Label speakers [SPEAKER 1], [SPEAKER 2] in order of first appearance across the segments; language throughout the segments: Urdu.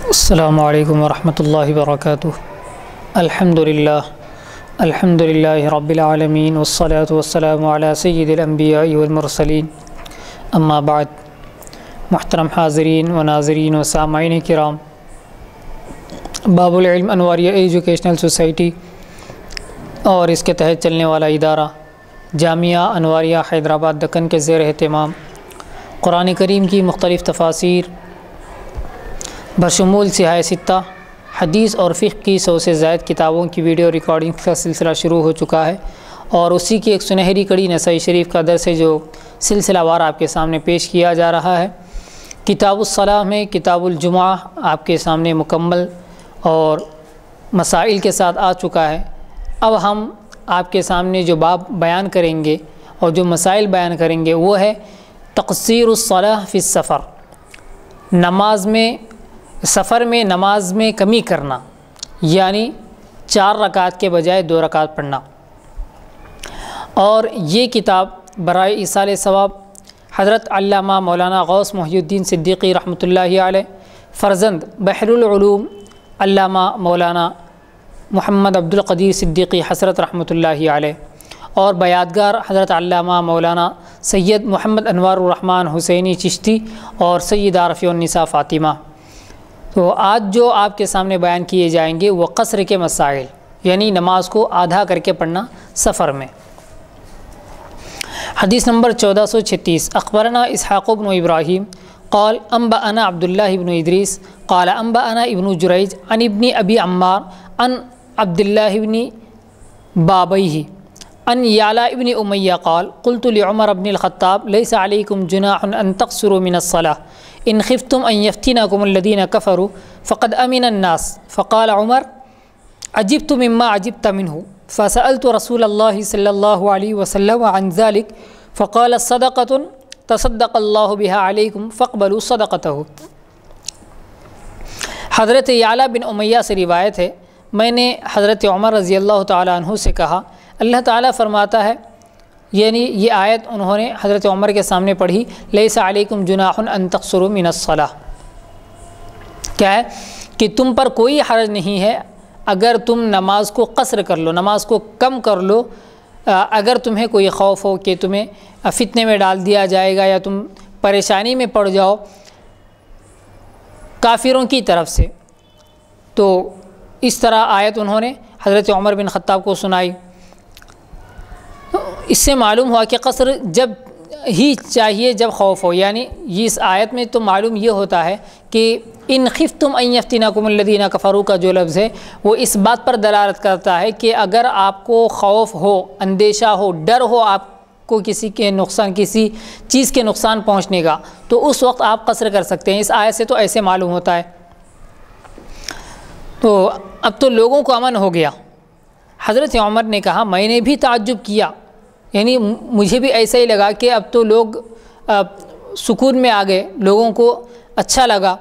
[SPEAKER 1] السلام علیکم ورحمۃ اللہ وبرکاتہ۔ الحمد للہ رب العالمین والصلاة والسلام علی سید الانبیاء والمرسلین، اما بعد۔ محترم حاضرین و ناظرین و سامعین کرام، باب العلم انواریہ ایجوکیشنل سوسائٹی اور اس کے تحت چلنے والا ادارہ جامعہ انواریہ حیدرآباد دکن کے زیر اہتمام قرآن کریم کی مختلف تفاسیر بشمول سیاہ ستہ، حدیث اور فقہ کی 100 سے زائد کتابوں کی ویڈیو ریکارڈنگ کا سلسلہ شروع ہو چکا ہے، اور اسی کی ایک سنہری کڑی نسائی شریف کا درس ہے جو سلسلہ وار آپ کے سامنے پیش کیا جا رہا ہے۔ کتاب الصلاۃ میں کتاب الجمعہ آپ کے سامنے مکمل اور مسائل کے ساتھ آ چکا ہے۔ اب ہم آپ کے سامنے جو باب بیان کریں گے اور جو مسائل بیان کریں گے وہ ہے تقصیر الصلاۃ فی السفر، سفر میں نماز میں کمی کرنا، یعنی 4 رکعت کے بجائے 2 رکعت پڑھنا۔ اور یہ کتاب برائے ایصال ثواب حضرت علامہ مولانا غوث محی الدین صدیقی رحمۃ اللہ علیہ، فرزند بحر العلوم علامہ مولانا محمد عبد القدیر صدیقی حضرت رحمۃ اللہ علیہ، اور بیادگار حضرت علامہ مولانا سید محمد انوار الرحمن حسینی چشتی اور سیدہ رفیع النساء فاطمہ۔ تو آج جو آپ کے سامنے بیان کیے جائیں گے وہ قصر کے مسائل، یعنی نماز کو آدھا کر کے پڑھنا سفر میں۔ حدیث نمبر 1436، اخبرنا اسحاق بن ابراہیم قال انبأنا عبداللہ بن ادریس قال انبأنا ابن جریج عن ابن ابی عمار عن عبداللہ بن بابیہ عن یعلا ابن امیہ قال قلت لعمر بن الخطاب لیس علیکم جناح ان تقصروا من الصلاة ان خفتم ان یفتنکم الذین کفروا فقد امن الناس فقال عمر عجبت مما عجبت منه فسألت رسول اللہ صلی اللہ علیہ وسلم عن ذلك فقال صدقة تصدق اللہ بها علیکم فاقبلوا صدقته۔ حضرت یعلا بن امیہ سے روایت ہے، میں نے حضرت عمر رضی اللہ تعالیٰ عنہ سے کہا، اللہ تعالیٰ فرماتا ہے، یعنی یہ آیت انہوں نے حضرت عمر کے سامنے پڑھی، لیس علیکم جناح ان تقصروا من الصلاۃ، کیا ہے کہ تم پر کوئی حرج نہیں ہے اگر تم نماز کو قصر کر لو، نماز کو کم کر لو، اگر تمہیں کوئی خوف ہو کہ تمہیں فتنے میں ڈال دیا جائے گا یا تم پریشانی میں پڑ جاؤ کافروں کی طرف سے۔ تو اس طرح آیت انہوں نے حضرت عمر بن خطاب کو سنائی۔ اس سے معلوم ہوا کہ قصر جب ہی چاہیے جب خوف ہو، یعنی اس آیت میں تو معلوم یہ ہوتا ہے کہ ان خفتم ان یفتنکم الذین کفروا کا جو لفظ ہے وہ اس بات پر دلالت کرتا ہے کہ اگر آپ کو خوف ہو، اندیشہ ہو، ڈر ہو آپ کو کسی چیز کے نقصان پہنچنے کا، تو اس وقت آپ قصر کر سکتے ہیں۔ اس آیت سے تو ایسے معلوم ہوتا ہے۔ تو اب تو لوگوں کو امن ہو گیا۔ حضرت عمر نے کہا میں نے بھی تعجب کیا، یعنی مجھے بھی ایسا ہی لگا کہ اب تو لوگ سکون میں آ گئے، لوگوں کو اچھا لگا۔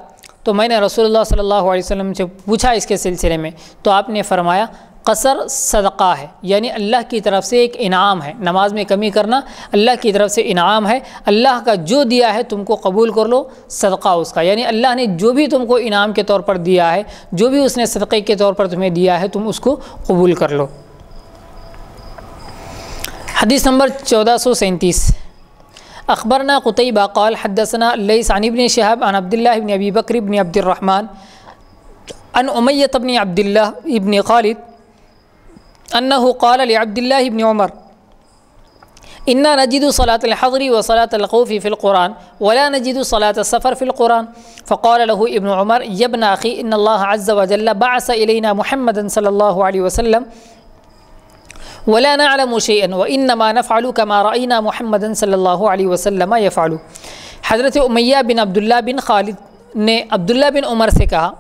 [SPEAKER 1] تو میں نے رسول اللہ صلی اللہ علیہ وسلم سے پوچھا اس کے سلسلے میں، تو آپ نے فرمایا قصر صدقہ ہے، یعنی اللہ کی طرف سے ایک انعام ہے، نماز میں کمی کرنا اللہ کی طرف سے انعام ہے، اللہ کا جو دیا ہے تم کو قبول کر لو، صدقہ اس کا، یعنی اللہ نے جو بھی تم کو انعام کے طور پر دیا ہے، جو بھی اس نے صدقے کے طور پر تمہیں دیا ہے تم اس کو قبول کر لو۔ حدیث نمبر 1437، اخبرنا قتیبہ قال حدثنا اللیث عن ابن شہاب عن عبداللہ بن ابی بکر بن عبد الرحمن عن امیہ بن عبداللہ بن خالد انہ قال لعبداللہ بن عمر انا نجد صلاة الحضر وصلاة الخوف في القرآن ولا نجد صلاة السفر في القرآن فقال له ابن عمر يا ابن أخي إن الله عز وجل بعث إلينا محمدا صلى الله عليه وسلم ولا نعلم شيئا وإنما نفعل كما رأينا محمدا صلی اللہ علیہ وسلم يفعل۔ حضرت امیہ بن عبداللہ بن خالد نے عبداللہ بن عمر سے کہا،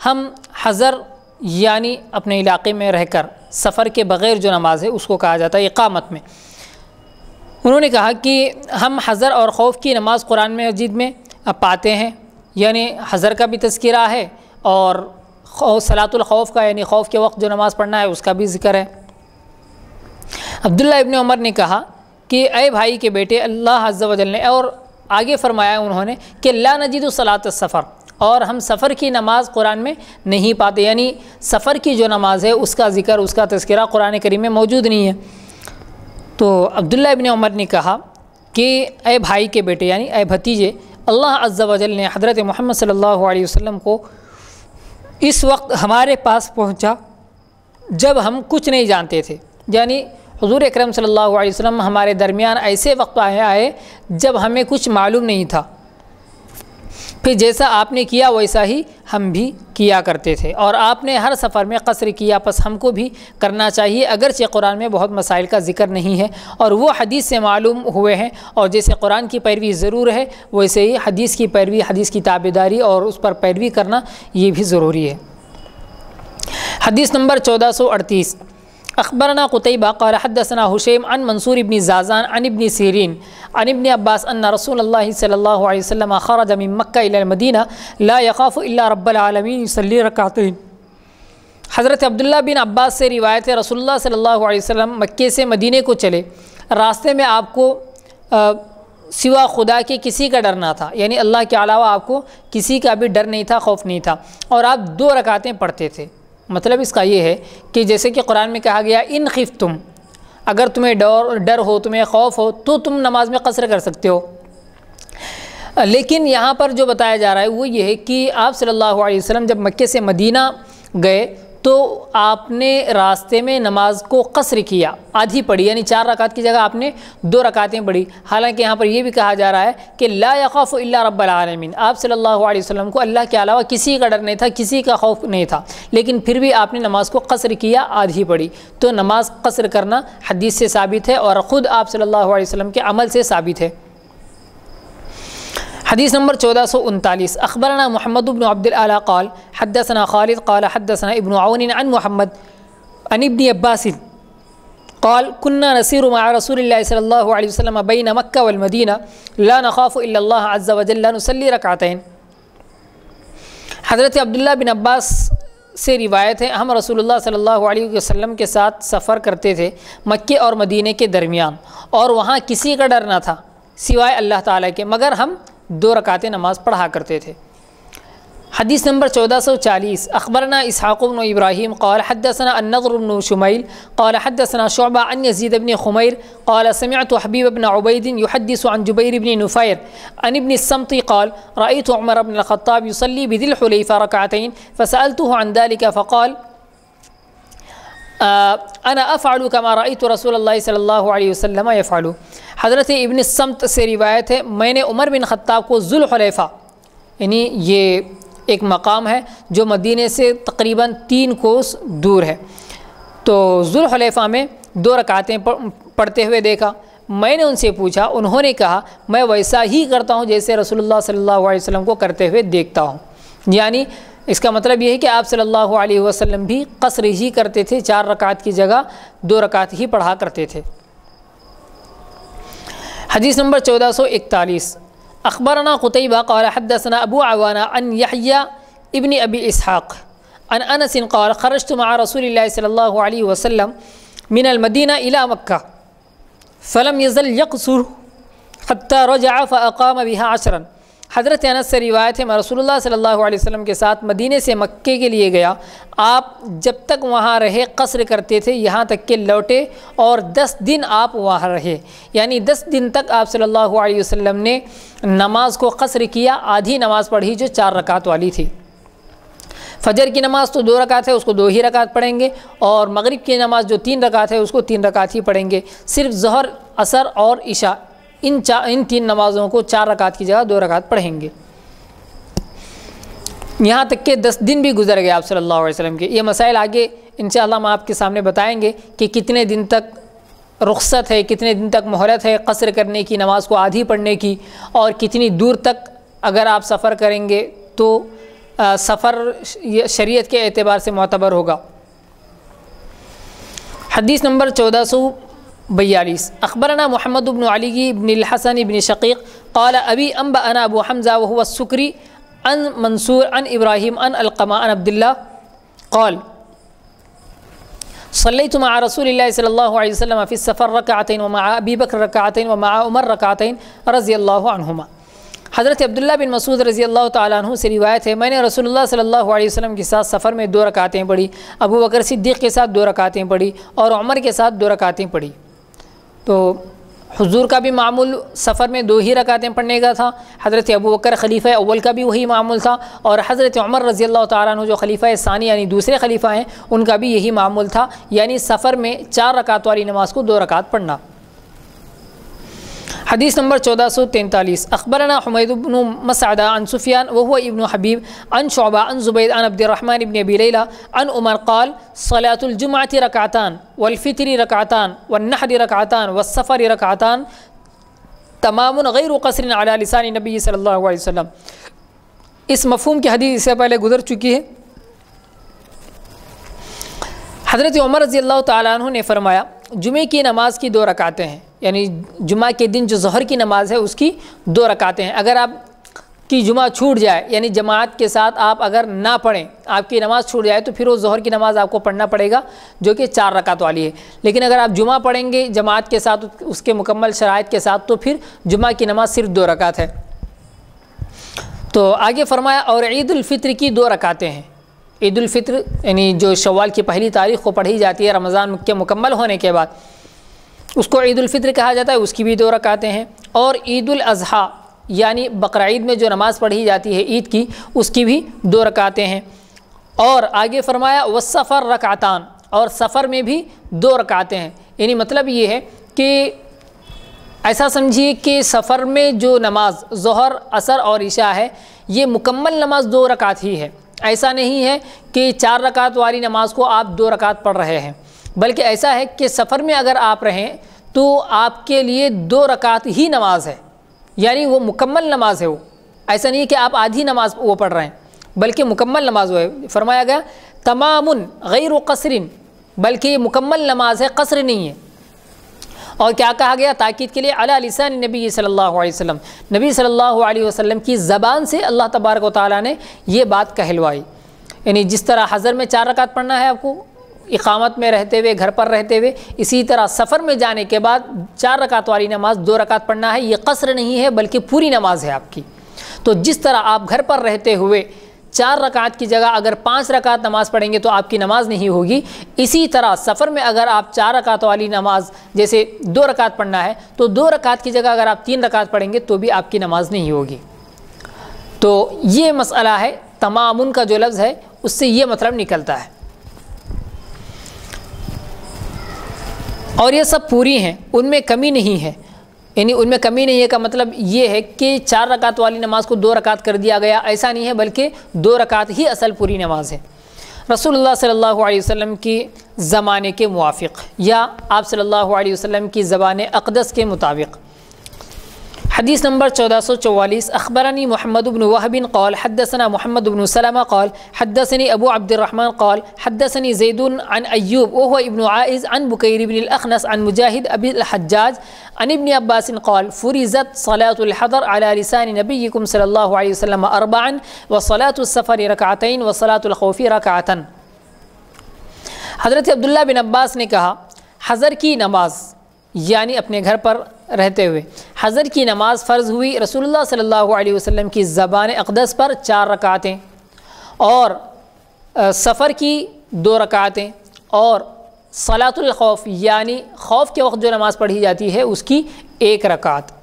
[SPEAKER 1] ہم حضر یعنی اپنے علاقے میں رہ کر سفر کے بغیر جو نماز ہے اس کو کہا جاتا ہے اقامت میں، انہوں نے کہا کہ ہم حضر اور خوف کی نماز قرآن مجید میں پاتے ہیں، یعنی حضر کا بھی تذکرہ ہے اور صلاۃ الخوف کا یعنی خوف کے وقت جو نماز پڑھنا ہے اس کا بھی ذکر ہے۔ عبداللہ ابن عمر نے کہا کہ اے بھائی کے بیٹے، اللہ عز و جل نے اور آگے فرمایا انہوں نے کہ لا نجد صلاۃ السفر، اور ہم سفر کی نماز قرآن میں نہیں پاتے، یعنی سفر کی جو نماز ہے اس کا ذکر، اس کا تذکرہ قرآن کریم میں موجود نہیں ہے۔ تو عبداللہ ابن عمر نے کہا کہ اے بھائی کے بیٹے، یعنی اے بھتیجے، اللہ عز و جل نے حضرت محمد صلی اللہ علیہ وسلم کو اس وقت ہمارے پاس پہنچا جب ہم کچھ نہیں جانتے تھے، یعنی حضور اکرم صلی اللہ علیہ وسلم ہمارے درمیان ایسے وقت آئے جب ہمیں کچھ معلوم نہیں تھا، پھر جیسا آپ نے کیا ویسا ہی ہم بھی کیا کرتے تھے، اور آپ نے ہر سفر میں قصر کیا، پس ہم کو بھی کرنا چاہیے، اگرچہ قرآن میں بہت مسائل کا ذکر نہیں ہے اور وہ حدیث سے معلوم ہوئے ہیں، اور جیسے قرآن کی پیروی ضرور ہے ویسے ہی حدیث کی پیروی، حدیث کی تابعداری اور اس پر پیروی کرنا یہ بھی ضروری ہے۔ حدیث نمبر 1438، اخبرنا قتیبہ قال حدثنا حشیم عن منصور ابن زازان عن ابن سیرین عن ابن عباس ان رسول اللہ صلی اللہ علیہ وسلم خرج من مکہ الى المدینہ لا يخاف الا رب العالمین يصلی رکعتین۔ حضرت عبداللہ بن عباس سے روایت ہے، رسول اللہ صلی اللہ علیہ وسلم مکے سے مدینے کو چلے، راستے میں آپ کو سوا خدا کے کسی کا ڈر نہ تھا، یعنی اللہ کے علاوہ آپ کو کسی کا بھی ڈر نہیں تھا، خوف نہیں تھا، اور آپ 2 رکعتیں پڑھتے تھے۔ مطلب اس کا یہ ہے کہ جیسے کہ قرآن میں کہا گیا ان خفتم، اگر تمہیں ڈر ہو، تمہیں خوف ہو تو تم نماز میں قصر کر سکتے ہو، لیکن یہاں پر جو بتایا جا رہا ہے وہ یہ ہے کہ آپ صلی اللہ علیہ وسلم جب مکے سے مدینہ گئے تو آپ نے راستے میں نماز کو قصر کیا، آدھی پڑھی، یعنی 4 رکعت کی جگہ آپ نے 2 رکعتیں پڑھی۔ حالانکہ یہاں پر یہ بھی کہا جا رہا ہے کہ لا یخاف الا رب العالمین، آپ صلی اللہ علیہ وسلم کو اللہ کے علاوہ کسی کا ڈر نہیں تھا، کسی کا خوف نہیں تھا، لیکن پھر بھی آپ نے نماز کو قصر کیا، آدھی پڑھی۔ تو نماز قصر کرنا حدیث سے ثابت ہے اور خود آپ صلی اللہ علیہ وسلم کے عمل سے ثابت ہے۔ حدیث نمبر 1439، اخبرنا محمد بن عبد الاعلی قال حدثنا خالد قال حدثنا ابن عون عن محمد عن ابن عباس قال كنا نسير مع رسول الله صلى الله عليه وسلم بين مكة والمدينة لا نخاف إلا الله عز وجل نصلي ركعتين۔ حضرت عبداللہ بن عباس سے روایت ہے، ہم رسول اللہ صلی اللہ علیہ وسلم کے ساتھ سفر کرتے تھے مکے اور مدینے کے درمیان، اور وہاں کسی کا ڈر نہ تھا سوائے اللہ تعالیٰ کے، مگر ہم 2 رکعتیں نماز پڑھا کرتے تھے۔ حدیث نمبر 1440، اخبرنا اسحاق بن ابراہیم قال حدثنا النضر بن شمیل قال حدثنا شعبہ عن یزید بن خمیر قال سمعت حبیب بن عبید يحدث عن جبیر بن نفیر عن ابن الصمت قال رأيت عمر بن الخطاب يصلي بذي الحليفة ركعتين فسألته عن ذلك فقال انا افعل كما رأيت رسول اللہ صلی اللہ علیہ وسلم يفعل۔ حضرت ابن الصمت سے روایت ہے، میں نے عمر بن خطاب کو ذو الحلیفہ، یعنی یہ ایک مقام ہے جو مدینے سے تقریباً 3 کوس دور ہے، تو ذو الحلیفہ میں 2 رکعتیں پڑھتے ہوئے دیکھا۔ میں نے ان سے پوچھا، انہوں نے کہا میں ویسا ہی کرتا ہوں جیسے رسول اللہ صلی اللہ علیہ وسلم کو کرتے ہوئے دیکھتا ہوں، یعنی اس کا مطلب یہ ہے کہ آپ صلی اللہ علیہ وسلم بھی قصر ہی کرتے تھے، 4 رکعت کی جگہ 2 رکعت ہی پڑھا کرتے تھے۔ حدیث نمبر 1441، اخبرنا قتیبہ قال حدثنا ابو عوانہ عن یحییٰ ابن ابی اسحاق عن انس قال خرجت مع رسول اللہ صلی اللہ علیہ وسلم من المدینہ الى مکہ فلم يزل يقصر حتى رجع فاقام بها 10۔ حضرت انس سے روایت ہے، میں رسول اللہ صلی اللہ علیہ وسلم کے ساتھ مدینے سے مکے کے لیے گیا، آپ جب تک وہاں رہے قصر کرتے تھے یہاں تک کہ لوٹے، اور 10 دن آپ وہاں رہے، یعنی 10 دن تک آپ صلی اللہ علیہ وسلم نے نماز کو قصر کیا، آدھی نماز پڑھی جو 4 رکعت والی تھی۔ فجر کی نماز تو 2 رکعت ہے، اس کو 2 ہی رکعت پڑھیں گے، اور مغرب کی نماز جو 3 رکعت ہے اس کو 3 رکعت ہی پڑھیں گے، صرف ظہر، عصر اور عشاء ان 3 نمازوں کو 4 رکعت کی جگہ 2 رکعت پڑھیں گے، یہاں تک کہ 10 دن بھی گزر گئے آپ صلی اللہ علیہ وسلم کے۔ یہ مسائل آگے انشاءاللہ ہم آپ کے سامنے بتائیں گے کہ کتنے دن تک رخصت ہے، کتنے دن تک مہلت ہے قصر کرنے کی، نماز کو آدھی پڑھنے کی، اور کتنی دور تک اگر آپ سفر کریں گے تو سفر شریعت کے اعتبار سے معتبر ہوگا۔ حدیث نمبر 1442، اخبرنا محمد بن علی بن الحسن بن شقیق قال ابی انبأنا ابو حمزہ وهو السکری عن منصور عن ابراہیم عن القمہ عن عبداللہ قال صلیت مع رسول اللہ صلی اللہ علیہ وسلم فی السفر رکعتین ومع ابی بکر رکعتین ومع عمر رکعتین رضی اللہ عنہما۔ حضرت عبداللہ بن مسعود رضی اللہ تعالیٰ عنہ سے روایت ہے، میں نے رسول اللہ صلی اللہ علیہ وسلم کے ساتھ سفر میں 2 رکعتیں پڑھی، ابو بکر صدیق کے ساتھ 2 رکعتیں پڑھی اور عمر کے ساتھ 2 رکعتیں پڑھی۔ تو حضور کا بھی معمول سفر میں 2 ہی رکعتیں پڑھنے کا تھا، حضرت ابو بکر خلیفہ اول کا بھی وہی معمول تھا، اور حضرت عمر رضی اللہ تعالیٰ عنہ جو خلیفہ ثانی یعنی دوسرے خلیفہ ہیں ان کا بھی یہی معمول تھا، یعنی سفر میں 4 رکعت والی نماز کو 2 رکعت پڑھنا۔ حدیث نمبر 1443 اخبرنا حمید بن مسعدہ عن سفیان وهو ابن حبیب عن شعبہ عن زبید عن عبد الرحمن بن ابی لیلہ عن عمر قال صلاة الجمعة رکعتان والفطر رکعتان والنحر رکعتان والسفر رکعتان تمام غیر قصر علی لسان نبی صلی اللہ علیہ وسلم۔ اس مفہوم کی حدیث اس سے پہلے گزر چکی ہے۔ حضرت عمر رضی اللہ تعالیٰ عنہ نے فرمایا جمعے کی نماز کی 2 رکعتیں ہیں، یعنی جمعہ کے دن جو ظہر کی نماز ہے اس کی 2 رکعتیں ہیں۔ اگر آپ کی جمعہ چھوٹ جائے یعنی جماعت کے ساتھ آپ اگر نہ پڑھیں، آپ کی نماز چھوٹ جائے تو پھر وہ ظہر کی نماز آپ کو پڑھنا پڑے گا جو کہ 4 رکعت والی ہے، لیکن اگر آپ جمعہ پڑھیں گے جماعت کے ساتھ اس کے مکمل شرائط کے ساتھ تو پھر جمعہ کی نماز صرف 2 رکعت ہے۔ تو آگے فرمایا اور عید الفطر کی 2 رکعتیں ہیں۔ عید الفطر یعنی جو شوال کی پہلی تاریخ کو پڑھی جاتی ہے رمضان کے مکمل ہونے کے بعد، اس کو عید الفطر کہا جاتا ہے، اس کی بھی 2 رکعتیں ہیں۔ اور عید الاضحیٰ یعنی بقرعید میں جو نماز پڑھی جاتی ہے عید کی، اس کی بھی 2 رکعتیں ہیں۔ اور آگے فرمایا والسفر رکعتان، اور سفر میں بھی 2 رکعتیں ہیں، یعنی مطلب یہ ہے کہ ایسا سمجھیے کہ سفر میں جو نماز ظہر عصر اور عشاء ہے یہ مکمل نماز 2 رکعت ہی ہے۔ ایسا نہیں ہے کہ 4 رکعت والی نماز کو آپ 2 رکعت پڑھ رہے ہیں، بلکہ ایسا ہے کہ سفر میں اگر آپ رہیں تو آپ کے لیے 2 رکعت ہی نماز ہے، یعنی وہ مکمل نماز ہے۔ وہ ایسا نہیں کہ آپ آدھی نماز وہ پڑھ رہے ہیں بلکہ مکمل نماز وہ ہے۔ فرمایا گیا تمام غیر قصر، بلکہ یہ مکمل نماز ہے، قصر نہیں ہے۔ اور کیا کہا گیا تاکید کے لیے علی لسان نبی صلی اللہ علیہ وسلم، نبی صلی اللہ علیہ وسلم کی زبان سے اللہ تبارک و تعالیٰ نے یہ بات کہلوائی، یعنی جس طرح حضر میں 4 رکعت پڑھنا ہے آپ کو اقامت میں رہتے ہوئے گھر پر رہتے ہوئے، اسی طرح سفر میں جانے کے بعد 4 رکعت والی نماز 2 رکعت پڑھنا ہے۔ یہ قصر نہیں ہے بلکہ پوری نماز ہے آپ کی۔ تو جس طرح آپ گھر پر رہتے ہوئے 4 رکعت کی جگہ اگر 5 رکعت نماز پڑھیں گے تو آپ کی نماز نہیں ہوگی، اسی طرح سفر میں اگر آپ 4 رکعت والی نماز جیسے 2 رکعت پڑھنا ہے تو 2 رکعت کی جگہ اگر آپ 3 رکعت پڑھیں گے تو بھی آپ کی نماز نہیں ہوگی۔ تو یہ مسئلہ ہے، تمام کا جو لفظ ہے اس سے یہ مطلب نکلتا ہے، اور یہ سب پوری ہیں، ان میں کمی نہیں ہے، یعنی ان میں کمی نہیں ہے کا مطلب یہ ہے کہ 4 رکعت والی نماز کو 2 رکعت کر دیا گیا، ایسا نہیں ہے، بلکہ 2 رکعت ہی اصل پوری نماز ہے۔ رسول اللہ صلی اللہ علیہ وسلم کی زمانے کے موافق یا آپ صلی اللہ علیہ وسلم کی زبان اقدس کے مطابق۔ حدیث نمبر 1444 اخبرنی محمد بن وهب قال حدثنا محمد بن سلمہ قال حدثني ابو عبد الرحمن قال حدثني زید عن ایوب وهو ابن عائز عن بکیر بن الاخنس عن مجاہد ابی الحجاج عن ابن عباس قال فرضت صلاة الحضر على لسان نبيكم صلی اللہ علیہ وسلم 4 وصلاة السفر رکعتین وصلاة الخوف رکعتن۔ حضرت عبداللہ بن عباس نے کہا حضر کی نماز یعنی اپنے گھر پر رہتے ہوئے حضر کی نماز فرض ہوئی رسول اللہ صلی اللہ علیہ وسلم کی زبان اقدس پر 4 رکعتیں، اور سفر کی 2 رکعتیں، اور صلاۃ الخوف یعنی خوف کے وقت جو نماز پڑھی جاتی ہے اس کی 1 رکعت۔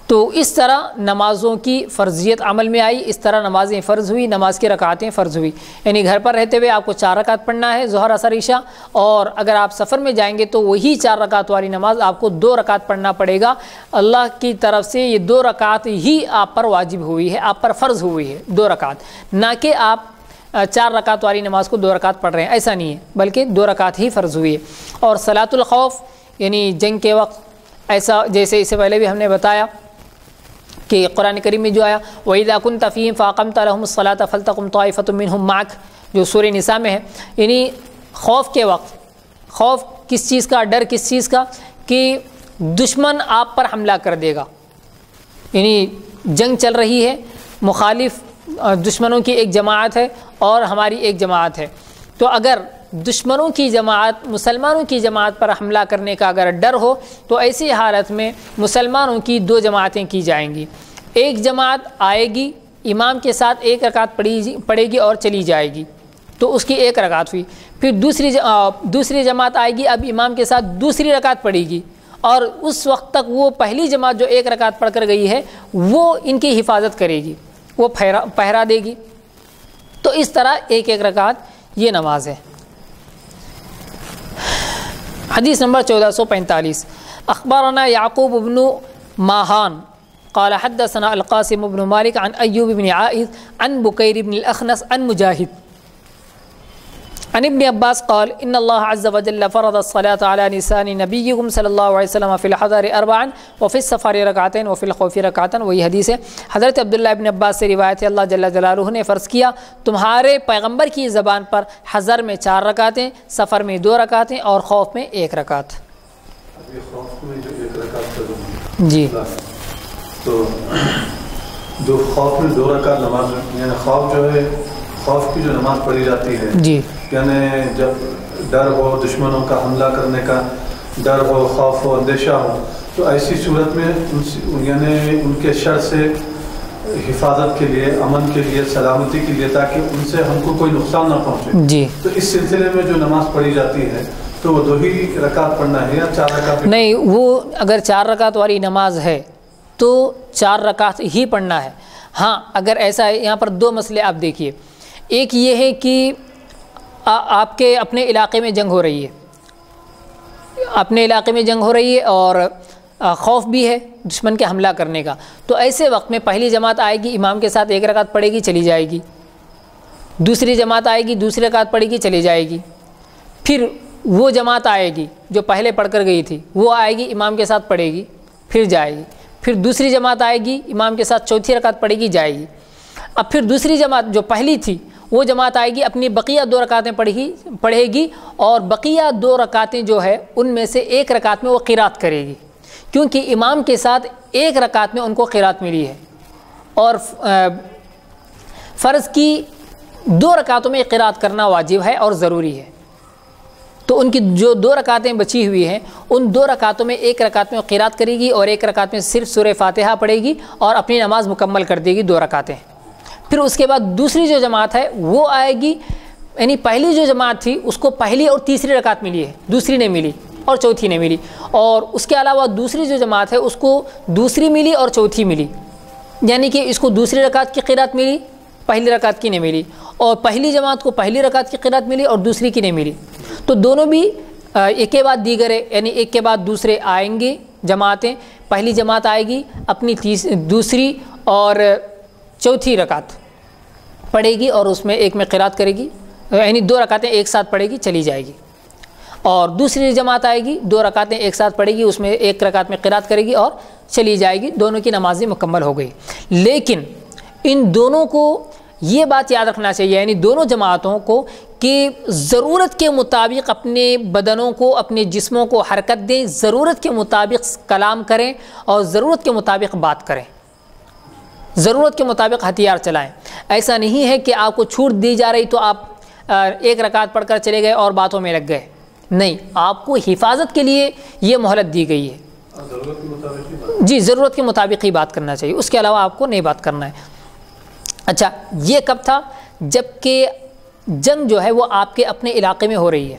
[SPEAKER 1] تو اس طرح نمازوں کی فرضیت عمل میں آئی، اس طرح نمازیں فرض ہوئی، نماز کی رکعتیں فرض ہوئی، یعنی گھر پر رہتے ہوئے آپ کو 4 رکعت پڑھنا ہے ظہر عصر عشاء، اور اگر آپ سفر میں جائیں گے تو وہی 4 رکعت والی نماز آپ کو 2 رکعت پڑھنا پڑے گا۔ اللہ کی طرف سے یہ 2 رکعت ہی آپ پر واجب ہوئی ہے، آپ پر فرض ہوئی ہے 2 رکعت، نہ کہ آپ 4 رکعت والی نماز کو 2 رکعت پڑھ رہے ہیں، ایسا نہیں ہے، بلکہ 2 رکعت ہی فرض ہوئی ہے۔ اور صلاۃ الخوف یعنی جنگ کے وقت، ایسا جیسے اس سے پہلے بھی ہم نے بتایا کہ قرآن کریم میں جو آیا وَإِذَا كُنْتَ فِيهِمْ فَأَقَمْتَ لَهُمُ الصَّلَاةَ فَلْتَقُمْ طَائِفَةٌ مِّنْهُمْ مَعَكَ، جو سورہ نساء میں ہے، یعنی خوف کے وقت، خوف کس چیز کا، ڈر کس چیز کا، کہ دشمن آپ پر حملہ کر دے گا، یعنی جنگ چل رہی ہے، مخالف دشمنوں کی ایک جماعت ہے اور ہماری ایک جماعت ہے، تو اگر دشمنوں کی جماعت مسلمانوں کی جماعت پر حملہ کرنے کا اگر ڈر ہو تو ایسی حالت میں مسلمانوں کی 2 جماعتیں کی جائیں گی، ایک جماعت آئے گی امام کے ساتھ ایک رکعت پڑھے گی اور چلی جائے گی، تو اس کی ایک رکعت ہوئی۔ پھر دوسری جماعت آئے گی، اب امام کے ساتھ دوسری رکعت پڑھے گی، اور اس وقت تک وہ پہلی جماعت جو ایک رکعت پڑھ کر گئی ہے وہ ان کی حفاظت کرے گی، وہ پہرا دے گی۔ تو اس طرح ایک ایک رکعت یہ نماز ہے۔ حدیث نمبر 1445، اخبرنا یعقوب بن ماہان قال حدثنا القاسم بن مالک عن ایوب بن عائذ عن بکیر بن الاخنس عن مجاہد عن ابن عباس قال ان اللہ عز وجل فرض الصلاة على نساء نبیکم صلی اللہ علیہ وسلم فی الحضر اربعا وفی السفر رکعتین وفی الخوف رکعتین۔ وہی حدیث ہے، حضرت عبداللہ ابن عباس سے روایت ہے، اللہ جل جلالہ نے فرض کیا تمہارے پیغمبر کی زبان پر حضر میں 4 رکعتیں، سفر میں 2 رکعتیں اور خوف میں 1 رکعت۔
[SPEAKER 2] خوف میں جو 1 رکعت
[SPEAKER 1] جی
[SPEAKER 2] تو جو خوف میں 2 رکعت نماز، یعنی خوف جو ہے، خوف کی جو نماز پڑھی جاتی ہے
[SPEAKER 1] جی،
[SPEAKER 2] یعنی جب ڈر ہو، دشمنوں کا حملہ کرنے کا ڈر ہو، خوف ہو، اندیشہ ہو، تو ایسی صورت میں یعنی ان کے شر سے حفاظت کے لیے، امن کے لیے، سلامتی کے لیے، تاکہ ان سے ہم کو کوئی نقصان نہ پہنچے
[SPEAKER 1] جی،
[SPEAKER 2] تو اس سلسلے میں جو نماز پڑھی جاتی ہے تو وہ 2 ہی رکعت پڑھنا ہے یا 4 رکعت؟
[SPEAKER 1] نہیں، وہ اگر 4 رکعت والی نماز ہے تو 4 رکعت ہی پڑھنا ہے۔ ہاں اگر ایسا ہے، یہاں پر 2 مسئلے آپ دیکھیے، ایک یہ ہے کہ آپ کے اپنے علاقے میں جنگ ہو رہی ہے، اپنے علاقے میں جنگ ہو رہی ہے اور خوف بھی ہے دشمن کے حملہ کرنے کا، تو ایسے وقت میں پہلی جماعت آئے گی امام کے ساتھ 1 رکعت پڑھے گی، چلی جائے گی، دوسری جماعت آئے گی، دوسری رکعت پڑھے گی، چلی جائے گی، پھر وہ جماعت آئے گی جو پہلے پڑھ کر گئی تھی، وہ آئے گی امام کے ساتھ پڑھے گی، پھر جائے گی، پھر دوسری جماعت آئے گی امام کے ساتھ 4تھی رکعت پڑھے گی، جائے گی۔ اب پھر دوسری جماعت جو پہلی تھی وہ جماعت آئے گی، اپنی بقیہ 2 رکعتیں پڑھے گی، اور بقیہ 2 رکعتیں جو ہے ان میں سے 1 رکعت میں وہ قرات کرے گی، کیونکہ امام کے ساتھ 1 رکعت میں ان کو قرات ملی ہے، اور فرض کی 2 رکعتوں میں قرات کرنا واجب ہے اور ضروری ہے، تو ان کی جو 2 رکعتیں بچی ہوئی ہیں ان 2 رکعتوں میں 1 رکعت میں قرات کرے گی اور 1 رکعت میں صرف سورہ فاتحہ پڑھے گی اور اپنی نماز مکمل کر دے گی 2 رکعتیں۔ پھر اس کے بعد دوسری جو جماعت ہے وہ آئے گی، یعنی پہلی جو جماعت تھی اس کو پہلی اور تیسری رکعت ملی ہے، دوسری نہیں ملی اور چوتھی نہیں ملی، اور اس کے علاوہ دوسری جو جماعت ہے اس کو دوسری ملی اور چوتھی ملی، یعنی کہ اس کو دوسری رکعت کی قرات ملی، پہلی رکعت کی نہیں ملی، اور پہلی جماعت کو پہلی رکعت کی قرات ملی اور دوسری کی نہیں ملی، تو دونوں بھی ایک کے بعد دیگر ہے، یعنی ایک کے بعد دوسرے آئیں گے جماعتیں، پہلی جماعت آئے گی اپنی دوسری اور چوتھی رکعت پڑھے گی اور اس میں ایک میں قرات کرے گی، یعنی 2 رکعتیں ایک ساتھ پڑھے گی، چلی جائے گی، اور دوسری جماعت آئے گی 2 رکعتیں ایک ساتھ پڑھے گی، اس میں 1 رکعت میں قرات کرے گی اور چلی جائے گی، دونوں کی نمازیں مکمل ہو گئی۔ لیکن ان دونوں کو یہ بات یاد رکھنا چاہیے، یعنی دونوں جماعتوں کو، کہ ضرورت کے مطابق اپنے بدنوں کو، اپنے جسموں کو حرکت دیں، ضرورت کے مطابق کلام کریں اور ضرورت کے مطابق بات کریں، ضرورت کے مطابق ہتھیار چلائیں۔ ایسا نہیں ہے کہ آپ کو چھوٹ دی جا رہی تو آپ 1 رکعت پڑھ کر چلے گئے اور باتوں میں لگ گئے، نہیں، آپ کو حفاظت کے لیے یہ مہلت دی گئی ہے، جی ضرورت کے مطابق ہی بات کرنا چاہیے، اس کے علاوہ آپ کو نہیں بات کرنا ہے۔ اچھا، یہ کب تھا؟ جب کہ جنگ جو ہے وہ آپ کے اپنے علاقے میں ہو رہی ہے۔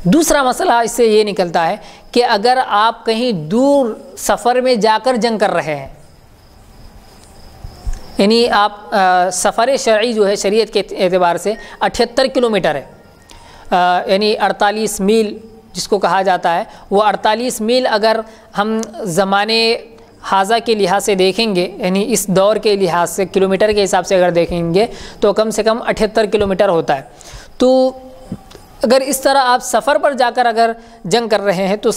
[SPEAKER 1] دوسرا مسئلہ اس سے یہ نکلتا ہے کہ اگر آپ کہیں دور سفر میں جا کر جنگ کر رہے ہیں، یعنی آپ سفر شرعی جو ہے شریعت کے اعتبار سے 78 کلومیٹر ہے، یعنی 48 میل جس کو کہا جاتا ہے، وہ 48 میل اگر ہم زمانے حاضہ کے لحاظ سے دیکھیں گے، یعنی اس دور کے لحاظ سے کلومیٹر کے حساب سے اگر دیکھیں گے تو کم سے کم 78 کلومیٹر ہوتا ہے۔ تو اگر اس طرح آپ سفر پر جا کر اگر جنگ کر رہے ہیں تو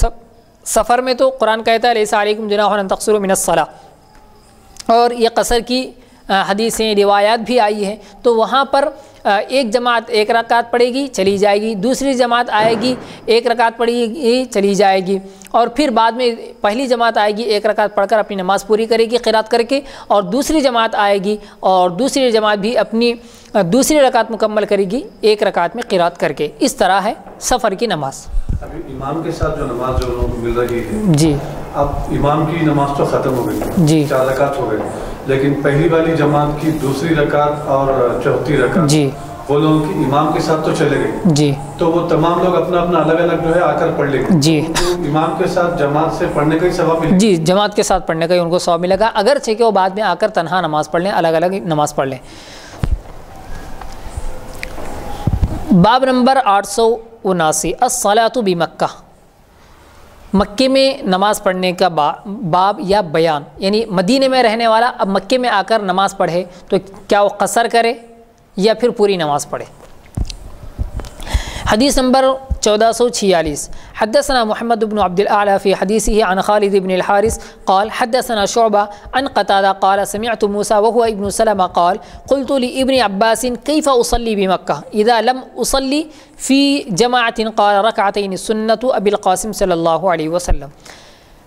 [SPEAKER 1] سفر میں تو قرآن کہتا ہے لیس علیکم جناح ان تقصروا من الصلاۃ، اور یہ قصر کی حدیثیں روایات بھی آئی ہیں، تو وہاں پر ایک جماعت 1 رکعت پڑھے گی، چلی جائے گی، دوسری جماعت آئے گی 1 رکعت پڑھے گی، چلی جائے گی، اور پھر بعد میں پہلی جماعت آئے گی 1 رکعت پڑھ کر اپنی نماز پوری کرے گی قرات کر کے، اور دوسری جماعت آئے گی اور دوسری جماعت بھی اپنی دوسری رکعت مکمل کرے گی 1 رکعت میں قرات کر کے۔ اس طرح ہے سفر کی نماز۔
[SPEAKER 2] ابھی امام کے ساتھ جو نماز جو لوگوں کو مل رہی ہے،
[SPEAKER 1] جی،
[SPEAKER 2] اب امام کی نماز تو ختم ہو گئی,
[SPEAKER 1] جی
[SPEAKER 2] 4 رکعت ہو گئے, لیکن پہلی والی جماعت کی دوسری رکعت اور چوتھی رکعت
[SPEAKER 1] جی
[SPEAKER 2] وہ لوگوں کی امام کے ساتھ تو چلے گئے,
[SPEAKER 1] جی
[SPEAKER 2] تو وہ تمام لوگ اپنا اپنا الگ الگ جو ہے آ کر پڑھ لیں گے,
[SPEAKER 1] جی
[SPEAKER 2] تو امام کے ساتھ جماعت سے پڑھنے کا ہی ثواب ملے گا.
[SPEAKER 1] جی جماعت کے ساتھ پڑھنے کا ہی ان کو ثواب ملے گا, اگرچہ کہ وہ بعد میں آ کر تنہا نماز پڑھ لیں, الگ الگ نماز پڑھ لیں. باب نمبر 879 الصلاۃ بمکہ, مکے میں نماز پڑھنے کا باب یا بیان, یعنی مدینے میں رہنے والا اب مکے میں آ کر نماز پڑھے تو کیا وہ قصر کرے یا پھر پوری نماز پڑھے. حدیث نمبر 1446 حدثنا محمد بن عبد الاعلى في حديثه عن خالد بن الحارث قال حدثنا شعبة عن قتادة قال سمعت موسى وهو ابن سلمة قال قلت لابن عباس كيف أصلي بمكة إذا لم أصلي في جماعة قال ركعتين السنة أبي القاسم صلی اللہ علیہ وسلم.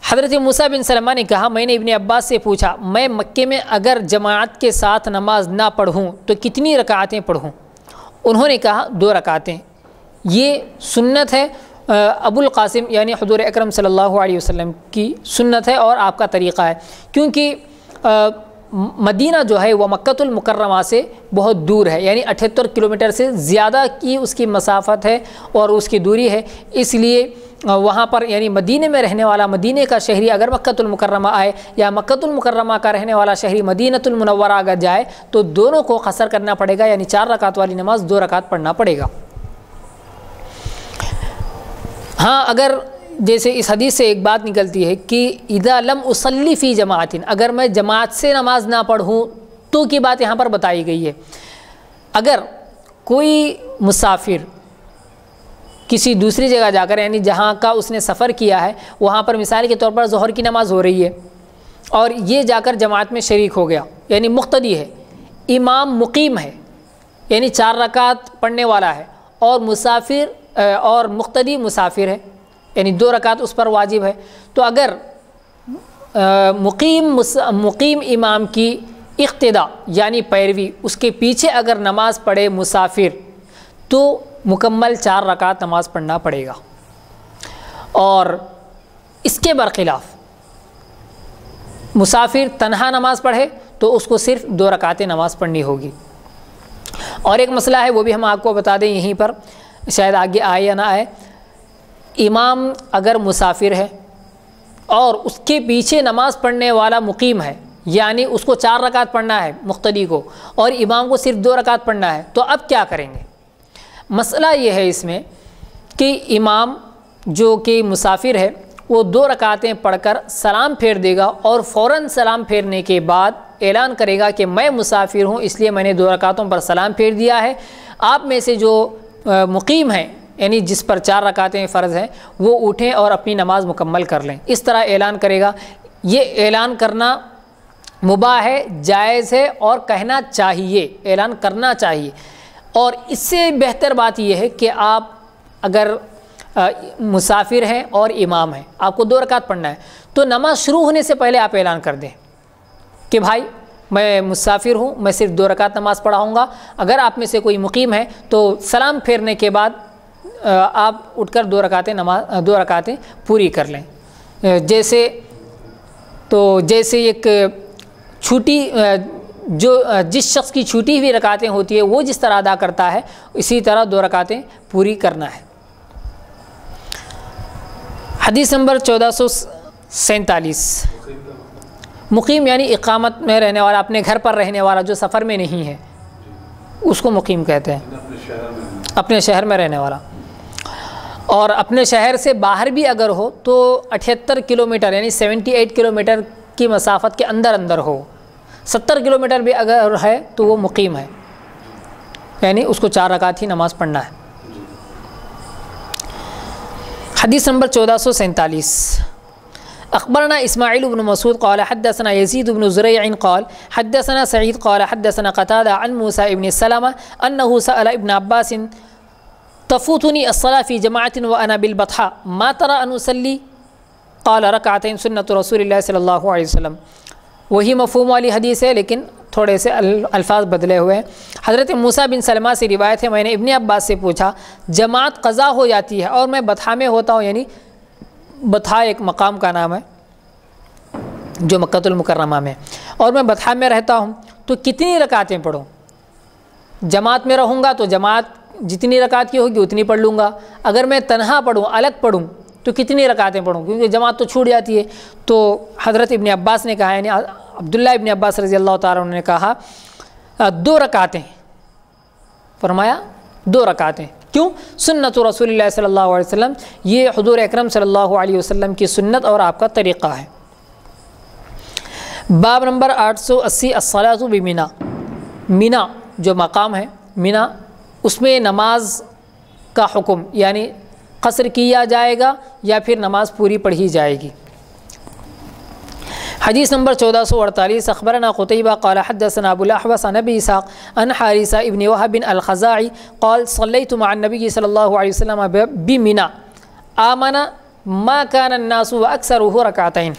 [SPEAKER 1] حضرت موسیٰ بن سلمہ نے کہا میں نے ابن عباس سے پوچھا میں مکے میں اگر جماعت کے ساتھ نماز نہ پڑھوں تو کتنی رکعتیں پڑھوں؟ انہوں نے کہا 2 رکعتیں. یہ سنت ہے ابو القاسم یعنی حضور اکرم صلی اللہ علیہ وسلم کی سنت ہے اور آپ کا طریقہ ہے, کیونکہ مدینہ جو ہے وہ مکۃ المکرمہ سے بہت دور ہے, یعنی 78 کلومیٹر سے زیادہ کی اس کی مسافت ہے اور اس کی دوری ہے. اس لیے وہاں پر یعنی مدینے میں رہنے والا مدینے کا شہری اگر مکۃ المکرمہ آئے یا مکۃ المکرمہ کا رہنے والا شہری مدینۃ المنورہ اگر جائے تو دونوں کو قصر کرنا پڑے گا, یعنی 4 رکعت والی نماز 2 رکعت پڑھنا پڑے گا. ہاں اگر جیسے اس حدیث سے ایک بات نکلتی ہے کہ اذا لم اصلی فی جماعت, اگر میں جماعت سے نماز نہ پڑھوں تو کی بات یہاں پر بتائی گئی ہے. اگر کوئی مسافر کسی دوسری جگہ جا کر یعنی جہاں کا اس نے سفر کیا ہے وہاں پر مثال کے طور پر ظہر کی نماز ہو رہی ہے اور یہ جا کر جماعت میں شریک ہو گیا, یعنی مقتدی ہے, امام مقیم ہے یعنی 4 رکعت پڑھنے والا ہے, اور مسافر اور مقتدی مسافر ہے یعنی 2 رکعت اس پر واجب ہے, تو اگر مقیم امام کی اقتدا یعنی پیروی اس کے پیچھے اگر نماز پڑھے مسافر تو مکمل 4 رکعت نماز پڑھنا پڑے گا. اور اس کے برخلاف مسافر تنہا نماز پڑھے تو اس کو صرف 2 رکعتیں نماز پڑھنی ہوگی. اور ایک مسئلہ ہے وہ بھی ہم آپ کو بتا دیں یہیں پر, شاید آگے آئے یا نہ آئے. امام اگر مسافر ہے اور اس کے پیچھے نماز پڑھنے والا مقیم ہے, یعنی اس کو 4 رکعت پڑھنا ہے مقتدی کو اور امام کو صرف 2 رکعت پڑھنا ہے, تو اب کیا کریں گے؟ مسئلہ یہ ہے اس میں کہ امام جو کہ مسافر ہے وہ 2 رکعتیں پڑھ کر سلام پھیر دے گا اور فوراً سلام پھیرنے کے بعد اعلان کرے گا کہ میں مسافر ہوں اس لیے میں نے 2 رکعتوں پر سلام پھیر دیا ہے, آپ میں سے جو مقیم ہیں یعنی جس پر 4 رکعتیں فرض ہیں وہ اٹھیں اور اپنی نماز مکمل کر لیں. اس طرح اعلان کرے گا. یہ اعلان کرنا مباح ہے, جائز ہے اور کہنا چاہیے, اعلان کرنا چاہیے. اور اس سے بہتر بات یہ ہے کہ آپ اگر مسافر ہیں اور امام ہیں, آپ کو 2 رکعت پڑھنا ہے, تو نماز شروع ہونے سے پہلے آپ اعلان کر دیں کہ بھائی میں مسافر ہوں, میں صرف 2 رکعت نماز پڑھاؤں گا. اگر آپ میں سے کوئی مقیم ہے تو سلام پھیرنے کے بعد آپ اٹھ کر 2 رکعتیں پوری کر لیں. جیسے ایک چھوٹی جس شخص کی چھوٹی ہوئی رکعتیں ہوتی ہے وہ جس طرح ادا کرتا ہے اسی طرح 2 رکعتیں پوری کرنا ہے. حدیث نمبر 1447 مقیم یعنی اقامت میں رہنے والا, اپنے گھر پر رہنے والا, جو سفر میں نہیں ہے اس کو مقیم کہتے ہیں, اپنے شہر میں رہنے والا. اور اپنے شہر سے باہر بھی اگر ہو تو 78 کلومیٹر یعنی 78 کلومیٹر کی مسافت کے اندر ہو, 70 کلومیٹر بھی اگر ہے تو وہ مقیم ہے, یعنی اس کو 4 رکعت ہی نماز پڑھنا ہے. حدیث نمبر 1447 اخبرنا اسماعیل بن مسعود قال حدثنا يزيد بن زريع قال حدثنا سعيد قال حدثنا قتادة عن موسى بن سلمة أنه سأل ابن عباس تفوتني الصلاة في جماعة وأنا بالبطحاء ما ترى أن أصلي قال ركعتين سنة رسول الله صلی اللہ علیہ وسلم. وہی مفہوم والی حدیث ہے لیکن تھوڑے سے الفاظ بدلے ہوئے ہیں. حضرت موسیٰ بن سلمہ سے روایت ہے میں نے ابن عباس سے پوچھا جماعت قضا ہو جاتی ہے اور میں بطحا میں ہوتا ہوں, یعنی بطحا ایک مقام کا نام ہے جو مکۃ المکرمہ میں، اور میں بطحا میں رہتا ہوں تو کتنی رکعتیں پڑھوں؟ جماعت میں رہوں گا تو جماعت جتنی رکعت کی ہوگی اتنی پڑھ لوں گا، اگر میں تنہا پڑھوں، الگ پڑھوں تو کتنی رکعتیں پڑھوں، کیونکہ جماعت تو چھوٹ جاتی ہے۔ تو حضرت ابن عباس نے کہا، یعنی عبداللہ ابن عباس رضی اللہ تعالیٰ عنہ نے کہا 2 رکعتیں، فرمایا 2 رکعتیں۔ کیوں؟ سنت رسول اللہ صلی اللہ علیہ وسلم، یہ حضور اکرم صلی اللہ علیہ وسلم کی سنت اور آپ کا طریقہ ہے۔ باب نمبر 880 الصلاۃ بمنا، منا جو مقام ہے منا، اس میں نماز کا حکم، یعنی قصر کیا جائے گا یا پھر نماز پوری پڑھی جائے گی۔ حدیث نمبر 1448 اخبرنا قتيبة قال حدثنا ابو الاحوص عن ابي اسحاق عن حارثة ابن وهب الخزاعي قال صليت مع النبي صلى الله عليه وسلم بمنى آمن ما كان الناس واكثره ركعتين۔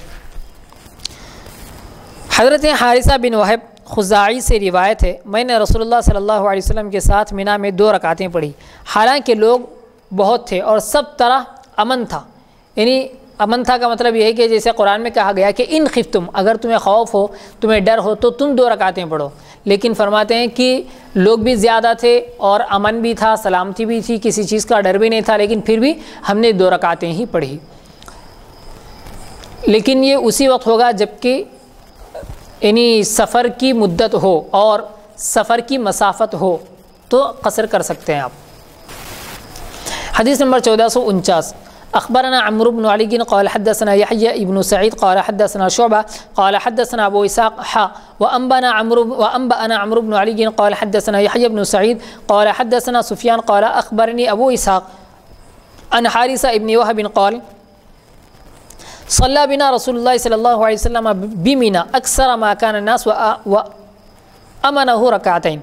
[SPEAKER 1] حضرت حارثہ بن وہب خزاعی سے روایت ہے، میں نے رسول اللہ صلی اللہ علیہ وسلم کے ساتھ منی میں 2 رکعتیں پڑھی، حالانکہ لوگ بہت تھے اور سب طرح امن تھا۔ یعنی امن تھا کا مطلب یہ ہے کہ جیسے قرآن میں کہا گیا کہ ان خفتم، اگر تمہیں خوف ہو، تمہیں ڈر ہو تو تم 2 رکعتیں پڑھو، لیکن فرماتے ہیں کہ لوگ بھی زیادہ تھے اور امن بھی تھا، سلامتی بھی تھی، کسی چیز کا ڈر بھی نہیں تھا، لیکن پھر بھی ہم نے 2 رکعتیں ہی پڑھی۔ لیکن یہ اسی وقت ہوگا جب کہ یعنی سفر کی مدت ہو اور سفر کی مسافت ہو تو قصر کر سکتے ہیں آپ۔ حدیث نمبر 1449 اخبرنا عمرو بن علي قال حدثنا يحيى ابن سعيد قال حدثنا شعبة قال حدثنا ابو اسحاق وانبانا عمرو بن علي قال حدثنا يحيى بن سعيد قال حدثنا سفيان قال اخبرني ابو اسحاق عن حارثة ابن وهب قال صلى بنا رسول الله صلى الله عليه وسلم بمنى اكثر ما كان الناس وامنه ركعتين۔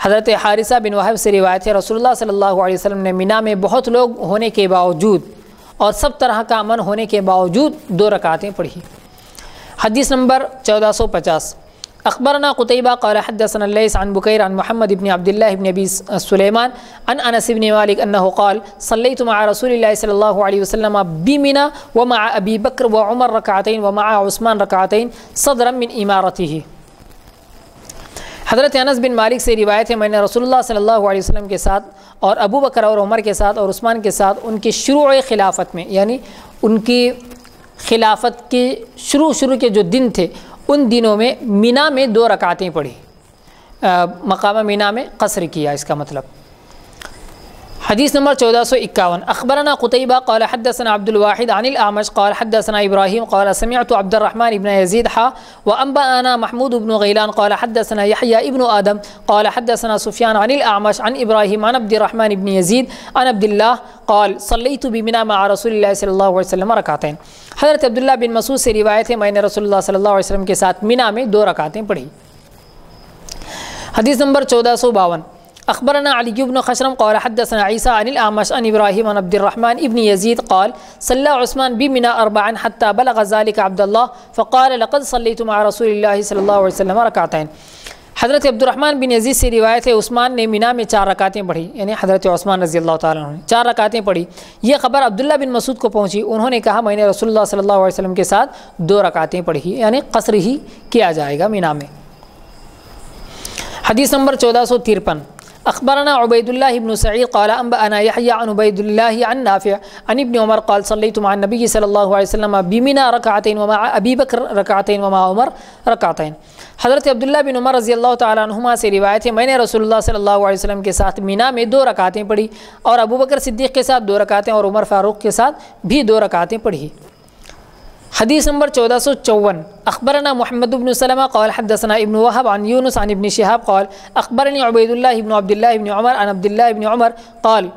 [SPEAKER 1] حضرت حارثہ بن وہب سے روایت ہے، رسول اللہ صلی اللہ علیہ وسلم نے منی میں بہت لوگ ہونے کے باوجود اور سب طرح کا امن ہونے کے باوجود 2 رکعتیں پڑھی۔ حدیث نمبر 1450 اخبرنا قتيبة قال حدثنا الليث عن بكير عن محمد بن عبد الله بن ابي سليمان عن انس بن مالك انه قال صليت مع رسول الله صلى الله عليه وسلم بمنى ومع ابي بكر وعمر ركعتين ومع عثمان ركعتين صدرا من امارته۔ حضرت انس بن مالک سے روایت ہے، میں نے رسول اللہ صلی اللہ علیہ وسلم کے ساتھ اور ابو بکر اور عمر کے ساتھ اور عثمان کے ساتھ ان کی شروع خلافت میں، یعنی ان کی خلافت کے شروع کے جو دن تھے ان دنوں میں منی میں 2 رکعتیں پڑھی، مقام منی میں قصر کیا، اس کا مطلب۔ حدیث نمبر 1451 اخبرنا قتيبة قال حدثنا عبد الواحد عن الأعمش قال حدثنا إبراهيم قال سمعت عبد الرحمن بن يزيد وأنبأنا محمود بن غيلان قال حدثنا يحيى ابن آدم قال حدثنا سفيان عن الأعمش عن إبراهيم عن عبد الرحمن بن يزيد عن عبد الله قال صليت بمنى مع رسول الله صلى الله عليه وسلم ركعتين۔ حضرت عبداللہ بن مسعود سے روایت ہے، میں نے رسول اللہ صلی اللہ علیہ وسلم کے ساتھ منی میں 2 رکعتیں پڑھی۔ حدیث نمبر 1452 اخبرنا علي بن خشرم قال حدثنا عيسى عن الأعمش عن إبراهيم عن عبد الرحمن بن يزيد قال صلى عثمان بمنى 4 حتى بلغ ذلك عبد الله فقال لقد صليت مع رسول الله صلى الله عليه وسلم ركعتين۔ حضرت عبد الرحمن بن یزید سے روایت ہے، عثمان نے منی میں 4 رکعتیں پڑھی، یعنی حضرت عثمان رضی اللہ تعالیٰ عنہ نے 4 رکعتیں پڑھی۔ یہ خبر عبداللہ بن مسعود کو پہنچی، انہوں نے کہا میں نے رسول اللہ صلی اللہ علیہ وسلم کے ساتھ 2 رکعتیں پڑھی، یعنی قصر ہی کیا جائے گا منی میں۔ حدیث نمبر 1453 اخبرنا عبید اللہ بن سعید قال انبأنا يحيى عن عبید اللہ عن نافع عن ابن عمر قال صليت مع النبي صلی اللہ علیہ وسلم بمنى ركعتين ومع ابی بکر ركعتين ومع عمر ركعتين۔ حضرت عبداللہ بن عمر رضی اللہ تعالیٰ عنہما سے روایت ہے، میں نے رسول اللہ صلی اللہ علیہ وسلم کے ساتھ منی میں 2 رکعتیں پڑھی اور ابو بکر صدیق کے ساتھ 2 رکعتیں اور عمر فاروق کے ساتھ بھی 2 رکعتیں پڑھی۔ حدیث نمبر 1454 اخبرنا محمد بن سلمہ قال حدثنا ابن وهب عن يونس عن ابن شهاب قال اخبرني عبید اللہ بن عبد الله بن عمر عن عبد الله بن عمر قال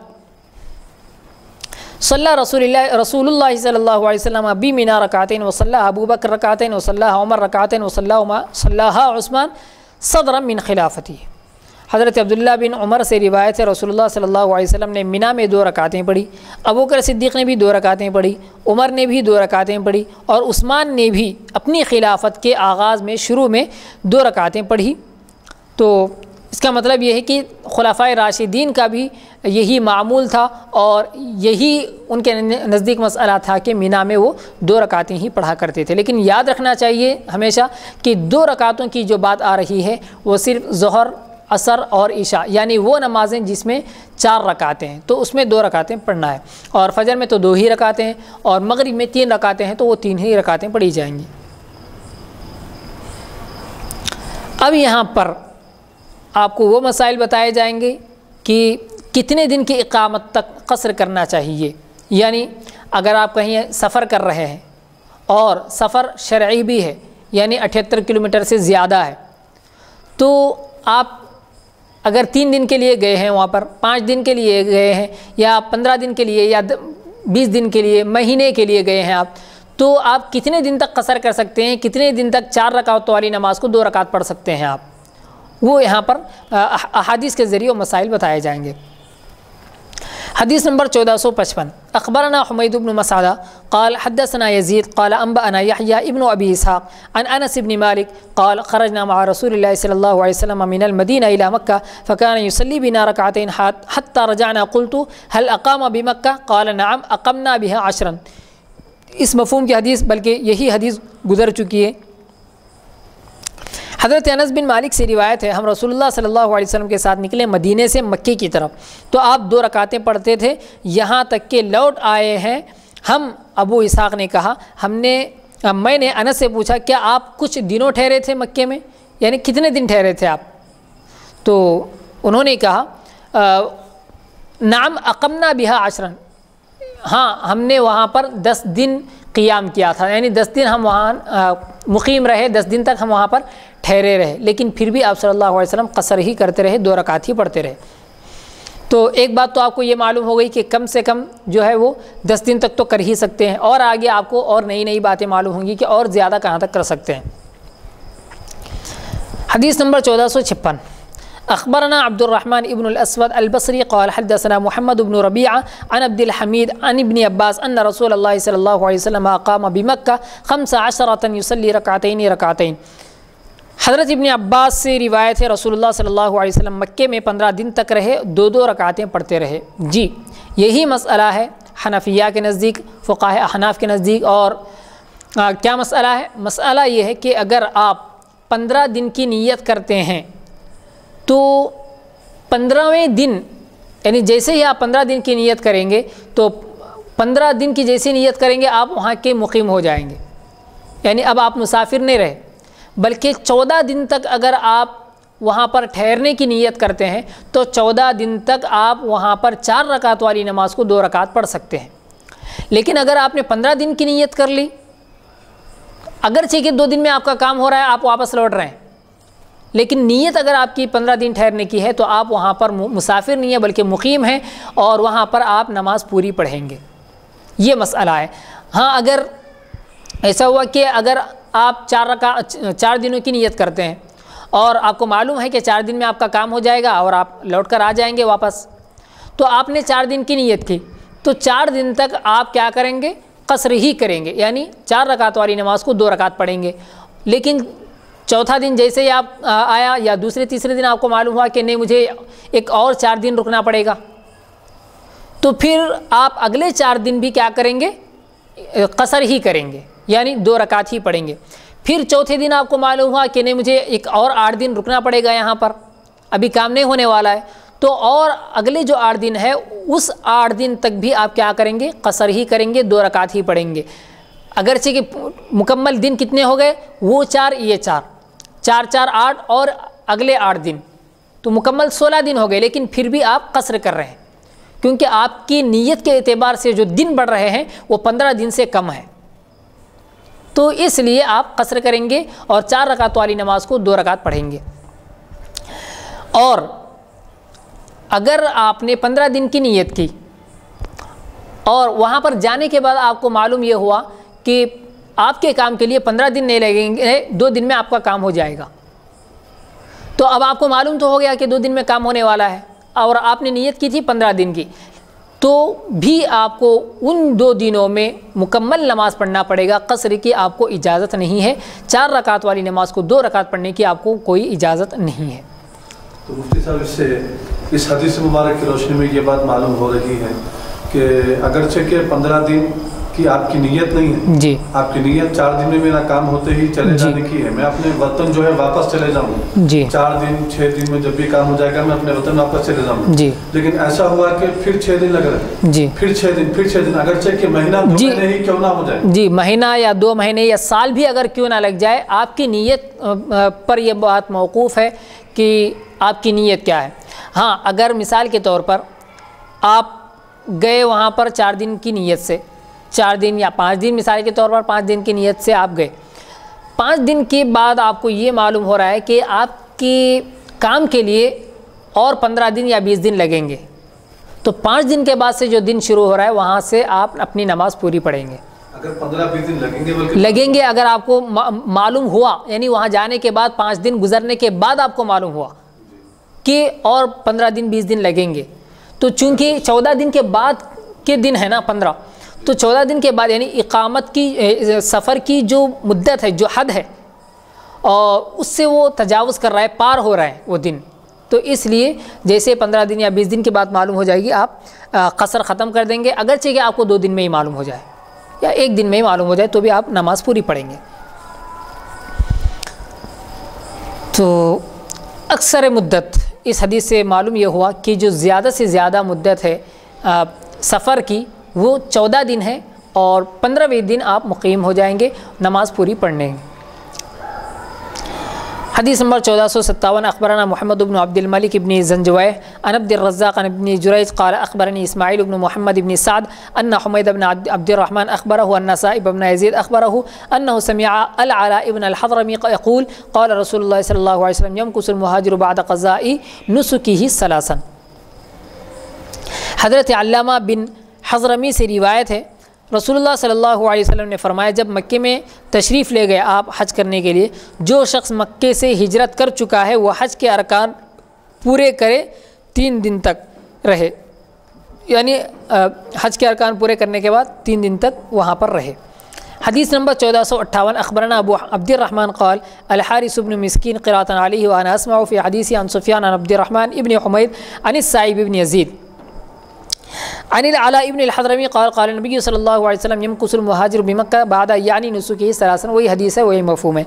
[SPEAKER 1] صلى رسول الله صلى الله عليه وسلم بمنى ركعتين وصلى ابو بكر ركعتين وصلى عمر ركعتين وصلاها عثمان صدرا من خلافته۔ حضرت عبداللہ بن عمر سے روایت ہے، رسول اللہ صلی اللہ علیہ وسلم نے منی میں 2 رکعتیں پڑھی، ابو بکر صدیق نے بھی 2 رکعتیں پڑھی، عمر نے بھی 2 رکعتیں پڑھی اور عثمان نے بھی اپنی خلافت کے آغاز میں شروع میں 2 رکعتیں پڑھی۔ تو اس کا مطلب یہ ہے کہ خلفائے راشدین کا بھی یہی معمول تھا اور یہی ان کے نزدیک مسئلہ تھا کہ مینا میں وہ 2 رکعتیں ہی پڑھا کرتے تھے۔ لیکن یاد رکھنا چاہیے ہمیشہ کہ 2 رکعتوں کی جو بات آ رہی ہے وہ صرف ظہر، عصر اور عشاء، یعنی وہ نمازیں جس میں 4 رکعتیں ہیں تو اس میں 2 رکعتیں پڑھنا ہے، اور فجر میں تو 2 ہی رکعتیں ہیں، اور مغرب میں 3 رکعتیں ہیں تو وہ 3 ہی رکعتیں پڑھی جائیں گی۔ اب یہاں پر آپ کو وہ مسائل بتائے جائیں گے کہ کتنے دن کی اقامت تک قصر کرنا چاہیے، یعنی اگر آپ کہیں سفر کر رہے ہیں اور سفر شرعی بھی ہے یعنی 78 کلومیٹر سے زیادہ ہے، تو آپ اگر 3 دن کے لیے گئے ہیں وہاں پر، 5 دن کے لیے گئے ہیں، یا 15 دن کے لیے، یا 20 دن کے لیے، مہینے کے لیے گئے ہیں آپ، تو آپ کتنے دن تک قصر کر سکتے ہیں، کتنے دن تک 4 رکعت والی نماز کو 2 رکعت پڑھ سکتے ہیں آپ، وہ یہاں پر احادیث کے ذریعے مسائل بتائے جائیں گے۔ حدیث نمبر 1455 اخبرنا حمید بن مسعدہ قال حدثنا يزيد قال انبأنا يحيى ابن ابي اسحاق عن انس بن مالك قال خرجنا مع رسول الله صلى الله عليه وسلم من المدينه الى مكه فكان يصلي بنا ركعتين حتى رجعنا قلت هل اقام بمكه قال نعم اقمنا بها 10۔ اس مفہوم کی حدیث بلکہ یہی حدیث گزر چکی ہے۔ حضرت انس بن مالک سے روایت ہے، ہم رسول اللہ صلی اللہ علیہ وسلم کے ساتھ نکلے مدینے سے مکے کی طرف، تو آپ 2 رکعتیں پڑھتے تھے یہاں تک کہ لوٹ آئے ہیں۔ ہم ابو اسحاق نے کہا میں نے انس سے پوچھا کیا آپ کچھ دنوں ٹھہرے تھے مکے میں، یعنی کتنے دن ٹھہرے تھے آپ؟ تو انہوں نے کہا نعم اقمنا بها 10، ہاں ہم نے وہاں پر 10 دن قیام کیا تھا، یعنی 10 دن ہم وہاں مقیم رہے، 10 دن تک ہم وہاں پر ٹھہرے رہے، لیکن پھر بھی آپ صلی اللہ علیہ وسلم قصر ہی کرتے رہے، 2 رکعت ہی پڑھتے رہے۔ تو ایک بات تو آپ کو یہ معلوم ہو گئی کہ کم سے کم جو ہے وہ 10 دن تک تو کر ہی سکتے ہیں، اور آگے آپ کو اور نئی باتیں معلوم ہوں گی کہ اور زیادہ کہاں تک کر سکتے ہیں۔ حدیث نمبر 1456 اخبرنا عبد الرحمن ابن الاسود البصری قال حدثنا محمد بن ربيعة عن عبد الحميد عن ابن عباس ان رسول الله صلی اللہ علیہ وسلم اقام بمکہ 15 يصلي ركعتين۔ حضرت ابن عباس سے روایت ہے رسول اللہ صلی اللہ علیہ وسلم مکے میں 15 دن تک رہے، 2 رکعتیں پڑھتے رہے۔ جی یہی مسئلہ ہے حنفیہ کے نزدیک، فقہاء احناف کے نزدیک۔ اور کیا مسئلہ ہے؟ مسئلہ یہ ہے کہ اگر آپ 15 دن کی نیت کرتے ہیں تو 15ویں دن، یعنی جیسے ہی آپ 15 دن کی نیت کریں گے تو 15 دن کی جیسی نیت کریں گے آپ وہاں کے مقیم ہو جائیں گے، یعنی اب آپ مسافر نہیں رہے، بلکہ 14 دن تک اگر آپ وہاں پر ٹھہرنے کی نیت کرتے ہیں تو 14 دن تک آپ وہاں پر 4 رکعت والی نماز کو 2 رکعت پڑھ سکتے ہیں۔ لیکن اگر آپ نے 15 دن کی نیت کر لی، اگرچہ کہ 2 دن میں آپ کا کام ہو رہا ہے، آپ واپس لوٹ رہے ہیں، لیکن نیت اگر آپ کی 15 دن ٹھہرنے کی ہے تو آپ وہاں پر مسافر نہیں ہیں بلکہ مقیم ہیں، اور وہاں پر آپ نماز پوری پڑھیں گے۔ یہ مسئلہ ہے۔ ہاں اگر ایسا ہوا کہ اگر آپ 4 دنوں کی نیت کرتے ہیں اور آپ کو معلوم ہے کہ 4 دن میں آپ کا کام ہو جائے گا اور آپ لوٹ کر آ جائیں گے واپس، تو آپ نے 4 دن کی نیت کی تو 4 دن تک آپ کیا کریں گے؟ قصر ہی کریں گے، یعنی 4 رکعت والی نماز کو 2 رکعت پڑھیں گے۔ لیکن چوتھا دن جیسے ہی آپ آیا یا دوسرے تیسرے دن آپ کو معلوم ہوا کہ نہیں مجھے ایک اور 4 دن رکنا پڑے گا، تو پھر آپ اگلے 4 دن بھی کیا کریں گے؟ قصر ہی کریں گے، یعنی 2 رکعت ہی پڑھیں گے۔ پھر چوتھے دن آپ کو معلوم ہوا کہ نہیں مجھے ایک اور 8 دن رکنا پڑے گا، یہاں پر ابھی کام نہیں ہونے والا ہے، تو اور اگلے جو 8 دن ہے اس 8 دن تک بھی آپ کیا کریں گے؟ قصر ہی کریں گے، 2 رکعت ہی پڑھیں گے۔ اگرچہ کہ مکمل دن کتنے ہو گئے؟ وہ 4 یہ 4 4 8 اور اگلے 8 دن، تو مکمل 16 دن ہو گئے، لیکن پھر بھی آپ قصر کر رہے ہیں کیونکہ آپ کی نیت کے اعتبار سے جو دن بڑھ رہے ہیں وہ 15 دن سے کم ہے، تو اس لیے آپ قصر کریں گے اور 4 رکعت والی نماز کو 2 رکعت پڑھیں گے۔ اور اگر آپ نے 15 دن کی نیت کی اور وہاں پر جانے کے بعد آپ کو معلوم یہ ہوا کہ آپ کے کام کے لیے 15 دن نہیں لگیں گے، 2 دن میں آپ کا کام ہو جائے گا، تو اب آپ کو معلوم تو ہو گیا کہ 2 دن میں کام ہونے والا ہے اور آپ نے نیت کی تھی 15 دن کی، تو بھی آپ کو ان 2 دنوں میں مکمل نماز پڑھنا پڑے گا، قصر کی آپ کو اجازت نہیں ہے، 4 رکعت والی نماز کو 2 رکعت پڑھنے کی آپ کو کوئی اجازت نہیں ہے۔
[SPEAKER 2] تو مفتی صاحب اس سے اس حدیث مبارک کی روشنی میں یہ بات معلوم ہو رہی ہے کہ اگرچہ کہ 15 دن کی آپ کی نیت نہیں ہے،
[SPEAKER 1] جی
[SPEAKER 2] آپ کی نیت 4 دن میں میرا کام ہوتے ہی چلے جانے کی ہے، میں اپنے وطن جو ہے واپس چلے جاؤں،
[SPEAKER 1] جی
[SPEAKER 2] 4 دن 6 دن میں جب بھی کام ہو جائے گا میں اپنے وطن واپس چلے جاؤں،
[SPEAKER 1] جی
[SPEAKER 2] لیکن ایسا ہوا کہ پھر 6 دن لگ رہے،
[SPEAKER 1] جی
[SPEAKER 2] پھر 6 دن اگرچہ کہ مہینہ 2
[SPEAKER 1] جی
[SPEAKER 2] مہینے ہی کیوں نہ ہو جائے،
[SPEAKER 1] جی مہینہ یا 2 مہینے یا سال بھی اگر کیوں نہ لگ جائے، آپ کی نیت پر یہ بات موقوف ہے کہ آپ کی نیت کیا ہے۔ ہاں اگر مثال کے طور پر آپ گئے وہاں پر 4 دن کی نیت سے، 4 دن یا 5 دن، مثال کے طور پر 5 دن کی نیت سے آپ گئے، 5 دن کے بعد آپ کو یہ معلوم ہو رہا ہے کہ آپ کے کام کے لیے اور 15 دن یا 20 دن لگیں گے، تو 5 دن کے بعد سے جو دن شروع ہو رہا ہے وہاں سے آپ اپنی نماز پوری پڑھیں گے۔
[SPEAKER 2] اگر 15-20 دن
[SPEAKER 1] لگیں گے اگر آپ کو معلوم ہوا، یعنی وہاں جانے کے بعد 5 دن گزرنے کے بعد آپ کو معلوم ہوا کہ اور 15 دن 20 دن لگیں گے، تو چونکہ 14 دن کے بعد کے دن ہے نا 15، تو 14 دن کے بعد یعنی اقامت کی سفر کی جو مدت ہے، جو حد ہے، اور اس سے وہ تجاوز کر رہا ہے، پار ہو رہا ہے وہ دن، تو اس لیے جیسے 15 دن یا 20 دن کے بعد معلوم ہو جائے گی آپ قصر ختم کر دیں گے، اگرچہ کہ آپ کو 2 دن میں ہی معلوم ہو جائے یا 1 دن میں ہی معلوم ہو جائے تو بھی آپ نماز پوری پڑھیں گے۔ تو اکثر مدت اس حدیث سے معلوم یہ ہوا کہ جو زیادہ سے زیادہ مدت ہے سفر کی وہ 14 دن ہے، اور 15ویں دن آپ مقیم ہو جائیں گے نماز پوری پڑھنے۔ حدیث نمبر 1457 اخبرنا محمد بن عبد الملک بن زنجویہ عن عبد الرزاق عن ابن جریج قال اخبرني اسماعیل بن محمد بن سعد ان حمید بن عبد الرحمن اخبره ان سائب بن یزید اخبره انه سمع العلاء بن الحضرمي يقول قال رسول الله صلی اللہ علیہ وسلم يمكث المهاجر بعد قضاء نسكه ثلاثا۔ حضرت علامہ بن حضرمی سے روایت ہے، رسول اللہ صلی اللہ علیہ وسلم نے فرمایا جب مکے میں تشریف لے گئے آپ حج کرنے کے لیے، جو شخص مکے سے ہجرت کر چکا ہے وہ حج کے ارکان پورے کرے 3 دن تک رہے، یعنی حج کے ارکان پورے کرنے کے بعد 3 دن تک وہاں پر رہے۔ حدیث نمبر 1458 اخبرنا ابو عبد الرحمن قال الحارث بن مسکین قراءة علیہ وانا اسمع فی حدیث عن سفیان عن عبد الرحمن ابن حمید عن السائب بن یزید عن العلاء ابن الحضرمی قال قال النبی صلی اللہ علیہ وسلم يمكث المهاجر بمکہ بعد یعنی نسکه ثلاثا، وہی حدیث ہے وہی مفہوم ہے۔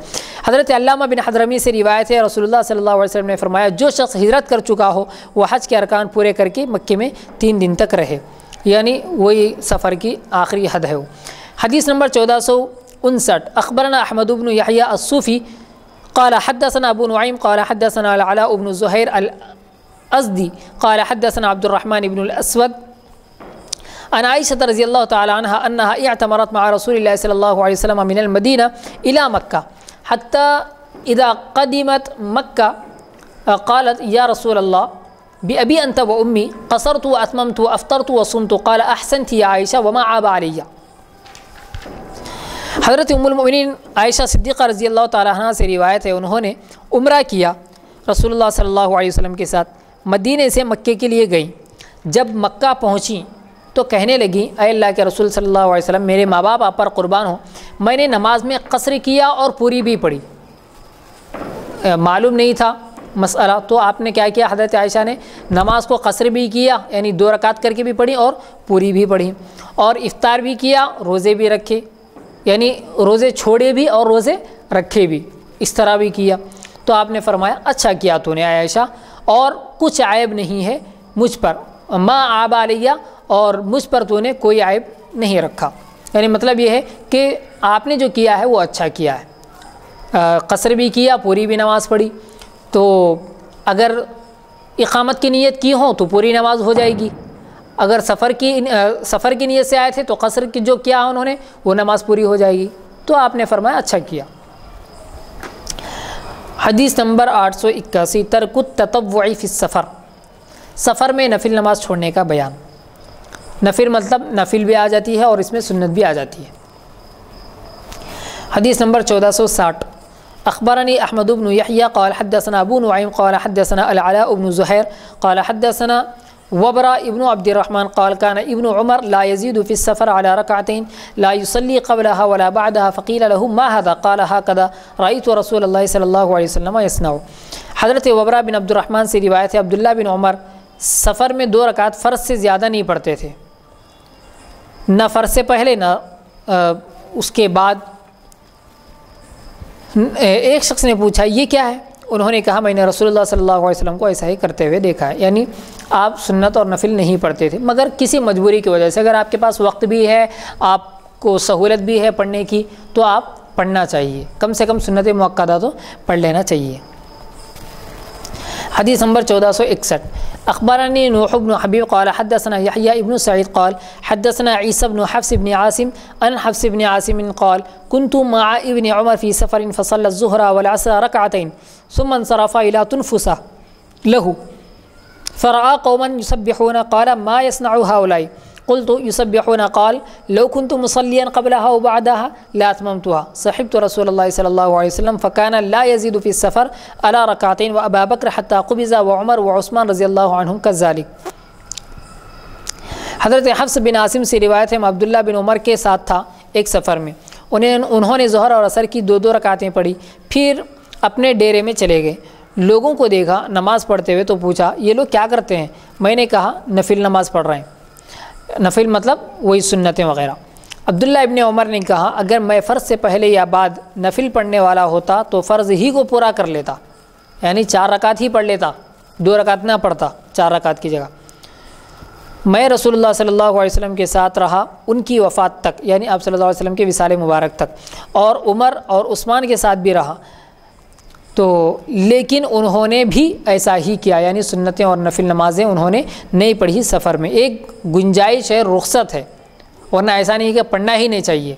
[SPEAKER 1] حضرت علامہ بن حضرمی سے روایت ہے، رسول اللہ صلی اللہ علیہ وسلم نے فرمایا جو شخص ہجرت کر چکا ہو وہ حج کے ارکان پورے کر کے مکے میں 3 دن تک رہے، یعنی وہی سفر کی آخری حد ہے وہ۔ حدیث نمبر 1459 اخبرنا احمد بن یحییٰ الصوفی قال حدثنا ابو نعیم قال حدثنا العلاء بن زہیر الازدی قال حدثنا عبد الرحمن بن الاسود عن عائشة رضی اللہ تعالی عنہ انها اعتمرت مع رسول اللہ صلی اللہ علیہ وسلم من المدینہ الى مکہ حتى اذا قدمت مکہ قالت یا رسول اللہ بأبی انت و امی قصرت و اتممت و افطرت و صمت قال احسنت یا عائشہ وما عاب علی۔ حضرت ام المؤمنین عائشہ صدیقہ رضی اللہ تعالی عنہ سے روایت ہے، انہوں نے عمرہ کیا رسول اللہ صلی اللہ علیہ وسلم کے ساتھ، مدینے سے مکے کے لیے گئیں، جب مکہ پہنچیں تو کہنے لگیں اے اللہ کے رسول صلی اللہ علیہ وسلم میرے ماں باپ آپ پر قربان ہوں، میں نے نماز میں قصر کیا اور پوری بھی پڑھی، معلوم نہیں تھا مسئلہ، تو آپ نے کیا کیا، حضرت عائشہ نے نماز کو قصر بھی کیا، یعنی 2 رکعت کر کے بھی پڑھی اور پوری بھی پڑھی، اور افطار بھی کیا، روزے بھی رکھے، یعنی روزے چھوڑے بھی اور روزے رکھے بھی، اس طرح بھی کیا۔ تو آپ نے فرمایا اچھا کیا تو نے عائشہ، اور کچھ عیب نہیں ہے مجھ پر، ما عاب علیہ، اور مجھ پر تو نے کوئی عیب نہیں رکھا، یعنی مطلب یہ ہے کہ آپ نے جو کیا ہے وہ اچھا کیا ہے، قصر بھی کیا، پوری بھی نماز پڑھی، تو اگر اقامت کی نیت کی ہو تو پوری نماز ہو جائے گی، اگر سفر کی نیت سے آئے تھے تو قصر کی جو کیا انہوں نے وہ نماز پوری ہو جائے گی، تو آپ نے فرمایا اچھا کیا۔ حدیث نمبر 881 ترک التطوع فی السفر، سفر میں نفل نماز چھوڑنے کا بیان۔ نفل مطلب نفل بھی آ جاتی ہے اور اس میں سنت بھی آ جاتی ہے۔ حدیث نمبر 1460 اخبرني احمد بن يحيى قال حدثنا ابو نعيم قال حدثنا العلاء بن زهير قال حدثنا وبرا ابن عبد الرحمن قال كان ابن عمر لا يزيد في السفر على ركعتين لا يصلي قبلها ولا بعدها فقيل له ما هذا قال هكذا رأيت رسول الله صلی اللہ علیہ وسلم يصنع۔ حضرت وبرا بن عبد الرحمن سے روایت ہے عبداللہ بن عمر سفر میں 2 رکعت فرض سے زیادہ نہیں پڑھتے تھے، نہ فرض سے پہلے نہ اس کے بعد۔ ایک شخص نے پوچھا یہ کیا ہے؟ انہوں نے کہا میں نے رسول اللہ صلی اللہ علیہ وسلم کو ایسا ہی کرتے ہوئے دیکھا ہے، یعنی آپ سنت اور نفل نہیں پڑھتے تھے مگر کسی مجبوری کی وجہ سے۔ اگر آپ کے پاس وقت بھی ہے، آپ کو سہولت بھی ہے پڑھنے کی، تو آپ پڑھنا چاہیے، کم سے کم سنت مؤکدہ تو پڑھ لینا چاہیے۔ حدیث نمبر 1461 اخبرني نوح بن حبيب قال حدثنا يحيى بن سعيد قال حدثنا عيسى بن حفص بن عاصم عن حفص بن عاصم قال كنت مع ابن عمر في سفر فصلى الظهر والعصر ركعتين ثم انصرف إلى تنفس له فرأى قوما يسبحون قال ما يصنع هؤلاء قلت يسبحون قال لو كنت مصليا قبلها وبعدها لا أتممتها صحبت رسول الله صلى الله عليه وسلم فكان لا يزيد في السفر على ركعتين وأبا بكر حتى قبض وعمر وعثمان رضي الله عنهم كذلك۔ حضرت حفص بن عاصم سے روایت ہے میں عبداللہ بن عمر کے ساتھ تھا ایک سفر میں، انہوں نے ظہر اور عصر کی 2 رکعتیں پڑھی، پھر اپنے ڈیرے میں چلے گئے۔ لوگوں کو دیکھا نماز پڑھتے ہوئے تو پوچھا یہ لوگ کیا کرتے ہیں؟ میں نے کہا نفل نماز پڑھ رہے ہیں، نفل مطلب وہی سنتیں وغیرہ۔ عبداللہ ابن عمر نے کہا اگر میں فرض سے پہلے یا بعد نفل پڑھنے والا ہوتا تو فرض ہی کو پورا کر لیتا، یعنی 4 رکعت ہی پڑھ لیتا، 2 رکعت نہ پڑھتا 4 رکعت کی جگہ۔ میں رسول اللہ صلی اللہ علیہ وسلم کے ساتھ رہا ان کی وفات تک، یعنی آپ صلی اللہ علیہ وسلم کے وصال مبارک تک، اور عمر اور عثمان کے ساتھ بھی رہا، تو لیکن انہوں نے بھی ایسا ہی کیا، یعنی سنتیں اور نفل نمازیں انہوں نے نہیں پڑھی سفر میں۔ ایک گنجائش ہے، رخصت ہے، ورنہ ایسا نہیں کہ پڑھنا ہی نہیں چاہیے،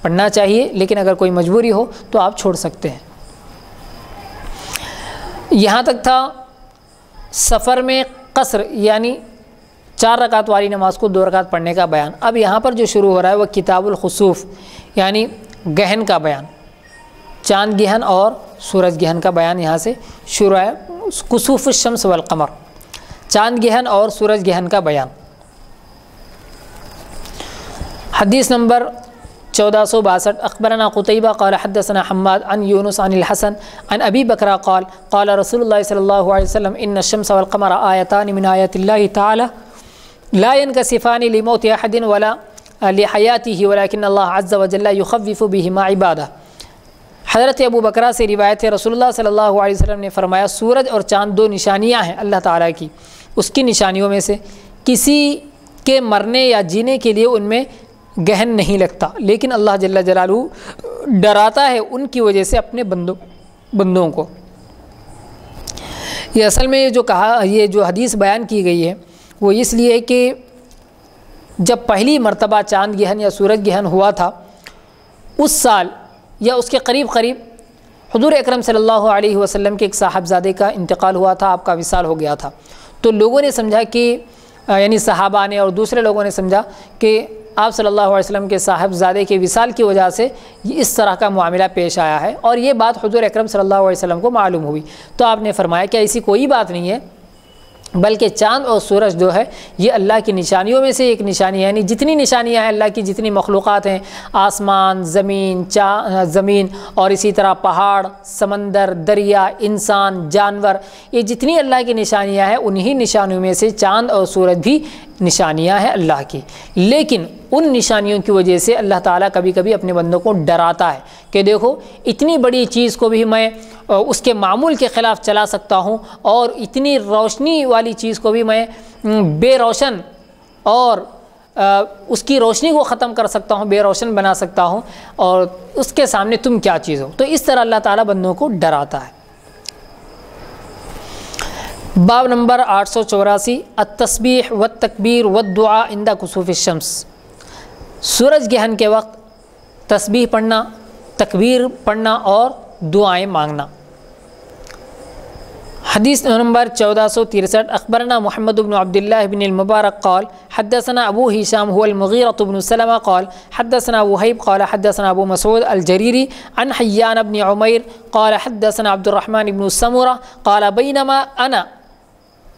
[SPEAKER 1] پڑھنا چاہیے لیکن اگر کوئی مجبوری ہو تو آپ چھوڑ سکتے ہیں۔ یہاں تک تھا سفر میں قصر یعنی 4 رکعت والی نماز کو 2 رکعت پڑھنے کا بیان۔ اب یہاں پر جو شروع ہو رہا ہے وہ کتاب الخسوف یعنی گہن کا بیان، چاند گہن اور سورج گہن کا بیان یہاں سے شروع ہے۔ کسوف الشمس والقمر، چاند گہن اور سورج گہن کا بیان۔ حدیث نمبر 1462 اخبرنا قتيبة قال حدثنا حماد عن يونس عن الحسن عن ابي بكر قال قال رسول الله صلى الله عليه وسلم ان الشمس والقمر آيتان من آيات الله تعالى لا ينكسفان لموت احد ولا لحياته ولكن الله عز وجل يخفف بهما عباده۔ حضرت ابو بکرہ سے روایت ہے رسول اللہ صلی اللہ علیہ وسلم نے فرمایا سورج اور چاند 2 نشانیاں ہیں اللہ تعالیٰ کی، اس کی نشانیوں میں سے کسی کے مرنے یا جینے کے لیے ان میں گہن نہیں لگتا، لیکن اللہ جل جلالہ ڈراتا ہے ان کی وجہ سے اپنے بندوں کو۔ یہ اصل میں یہ جو حدیث بیان کی گئی ہے وہ اس لیے کہ جب پہلی مرتبہ چاند گہن یا سورج گہن ہوا تھا اس سال یا اس کے قریب حضور اکرم صلی اللہ علیہ وسلم کے ایک صاحبزادے کا انتقال ہوا تھا، آپ کا وصال ہو گیا تھا، تو لوگوں نے سمجھا کہ یعنی صحابہ نے اور دوسرے لوگوں نے سمجھا کہ آپ صلی اللہ علیہ وسلم کے صاحبزادے کے وصال کی وجہ سے اس طرح کا معاملہ پیش آیا ہے، اور یہ بات حضور اکرم صلی اللہ علیہ وسلم کو معلوم ہوئی، تو آپ نے فرمایا کہ ایسی کوئی بات نہیں ہے، بلکہ چاند اور سورج جو ہے یہ اللہ کی نشانیوں میں سے ایک نشانی ہے، یعنی جتنی نشانیاں ہیں اللہ کی، جتنی مخلوقات ہیں، آسمان، زمین اور اسی طرح پہاڑ، سمندر، دریا، انسان، جانور، یہ جتنی اللہ کی نشانیاں ہیں انہی نشانیوں میں سے چاند اور سورج بھی نشانیاں ہیں اللہ کی، لیکن ان نشانیوں کی وجہ سے اللہ تعالیٰ کبھی کبھی اپنے بندوں کو ڈراتا ہے کہ دیکھو اتنی بڑی چیز کو بھی میں اس کے معمول کے خلاف چلا سکتا ہوں، اور اتنی روشنی والی چیز کو بھی میں بے روشن اور اس کی روشنی کو ختم کر سکتا ہوں، بے روشن بنا سکتا ہوں، اور اس کے سامنے تم کیا چیز ہو۔ تو اس طرح اللہ تعالیٰ بندوں کو ڈراتا ہے۔ باب نمبر 884 التسبیح والتکبیر والدعاء عند کسوف الشمس، سورج گہن کے وقت تسبیح پڑھنا، تکبیر پڑھنا اور دعائیں مانگنا۔ حدیث نمبر 1463 اخبرنا محمد بن عبد الله بن المبارك قال حدثنا ابو هشام هو المغيرة بن سلمة قال حدثنا وهيب قال حدثنا ابو مسعود الجريري عن حيان بن عمير قال حدثنا عبد الرحمن بن سمرة قال بينما انا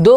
[SPEAKER 1] 2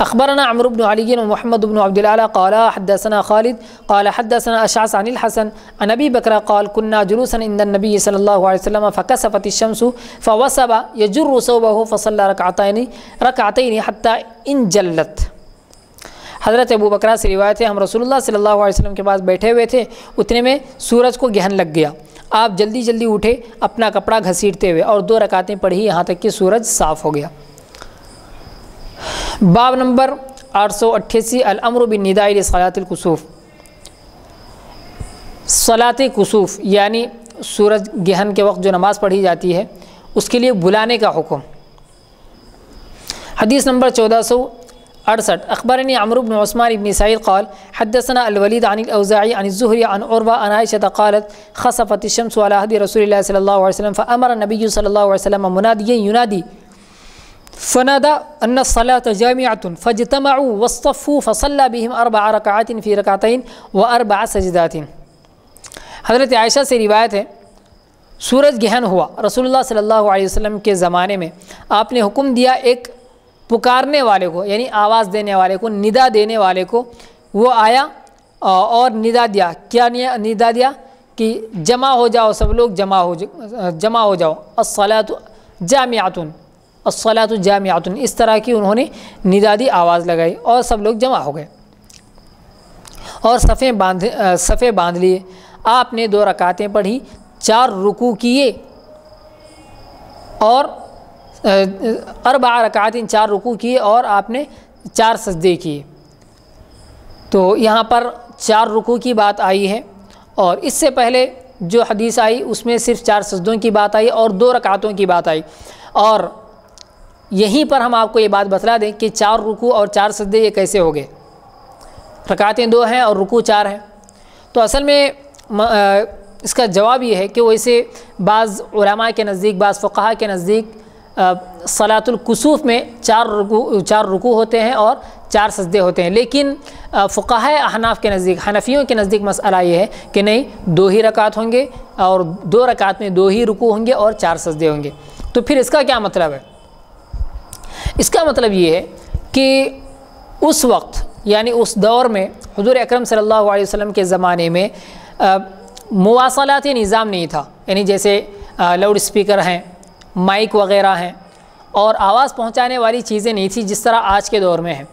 [SPEAKER 1] اخبرنا عمرو بن علی و محمد بن عبد الاعلی قال حدثنا خالد قال حدثنا اشعث عن الحسن عن ابي بكر قال كنا جلوسا عند النبي صلى الله عليه وسلم فكسفت الشمس فوسب يجر ثوبه فصلى ركعتين حتى انجلت. حضرت ابو بکر سے روایت ہے ہم رسول اللہ صلی اللہ علیہ وسلم کے پاس بیٹھے ہوئے تھے، اتنے میں سورج کو گہن لگ گیا، آپ جلدی جلدی اٹھے اپنا کپڑا گھسیٹتے ہوئے اور 2 رکعتیں پڑھی یہاں تک کہ سورج صاف ہو گیا. باب نمبر 888 الامر بالنداء لصلاۃ الکسوف. صلاۃ کسوف یعنی سورج گہن کے وقت جو نماز پڑھی جاتی ہے اس کے لیے بلانے کا حکم. حدیث نمبر 1468 اخبرني عمرو بن عثمان بن سعيد قال حدثنا الوليد عن الاوزاعي عن الزهري عن عروة عن عائشة قالت خسفت الشمس على عهد رسول الله صلى الله عليه وسلم فأمر النبي صلى الله عليه وسلم مناديا ينادي فنادى أن الصلاة جامعة فاجتمعوا واصطفوا فصلى بهم 4 ركعات في ركعتين و4 سجدات. حضرت عائشہ سے روایت ہے سورج گہن ہوا، رسول اللہ صلی اللہ علیہ وسلم کے زمانے میں آپ نے حکم دیا ایک پکارنے والے کو یعنی آواز دینے والے کو، ندا دینے والے کو، وہ آیا اور ندا دیا. کیا ندا دیا کہ جمع ہو جاؤ، سب لوگ جمع ہو جاؤ، الصلاۃ جامعۃ، الصلاۃ جامعۃ، اس طرح کی انہوں نے ندا دی، آواز لگائی اور سب لوگ جمع ہو گئے اور صفیں باندھ لیے. آپ نے 2 رکعتیں پڑھی، 4 رکوع کیے اور 4 رکعات 4 رکوع کیے اور آپ نے 4 سجدے کیے. تو یہاں پر 4 رکوع کی بات آئی ہے اور اس سے پہلے جو حدیث آئی اس میں صرف 4 سجدوں کی بات آئی اور 2 رکعتوں کی بات آئی. اور یہیں پر ہم آپ کو یہ بات بتلا دیں کہ 4 رکوع اور 4 سجدے یہ کیسے ہو گئے. رکعتیں 2 ہیں اور رکوع 4 ہیں. تو اصل میں اس کا جواب یہ ہے کہ ویسے بعض علماء کے نزدیک، بعض فقہا کے نزدیک صلاۃ الکسوف میں 4 رکوع ہوتے ہیں اور 4 سجدے ہوتے ہیں، لیکن فقہاء احناف کے نزدیک، حنفیوں کے نزدیک مسئلہ یہ ہے کہ نہیں، 2 ہی رکعت ہوں گے اور 2 رکعت میں 2 ہی رکوع ہوں گے اور 4 سجدے ہوں گے. تو پھر اس کا کیا مطلب ہے؟ اس کا مطلب یہ ہے کہ اس وقت یعنی اس دور میں حضور اکرم صلی اللہ علیہ وسلم کے زمانے میں مواصلاتی نظام نہیں تھا، یعنی جیسے لاؤڈ اسپیکر ہیں، مائک وغیرہ ہیں اور آواز پہنچانے والی چیزیں نہیں تھی جس طرح آج کے دور میں ہیں.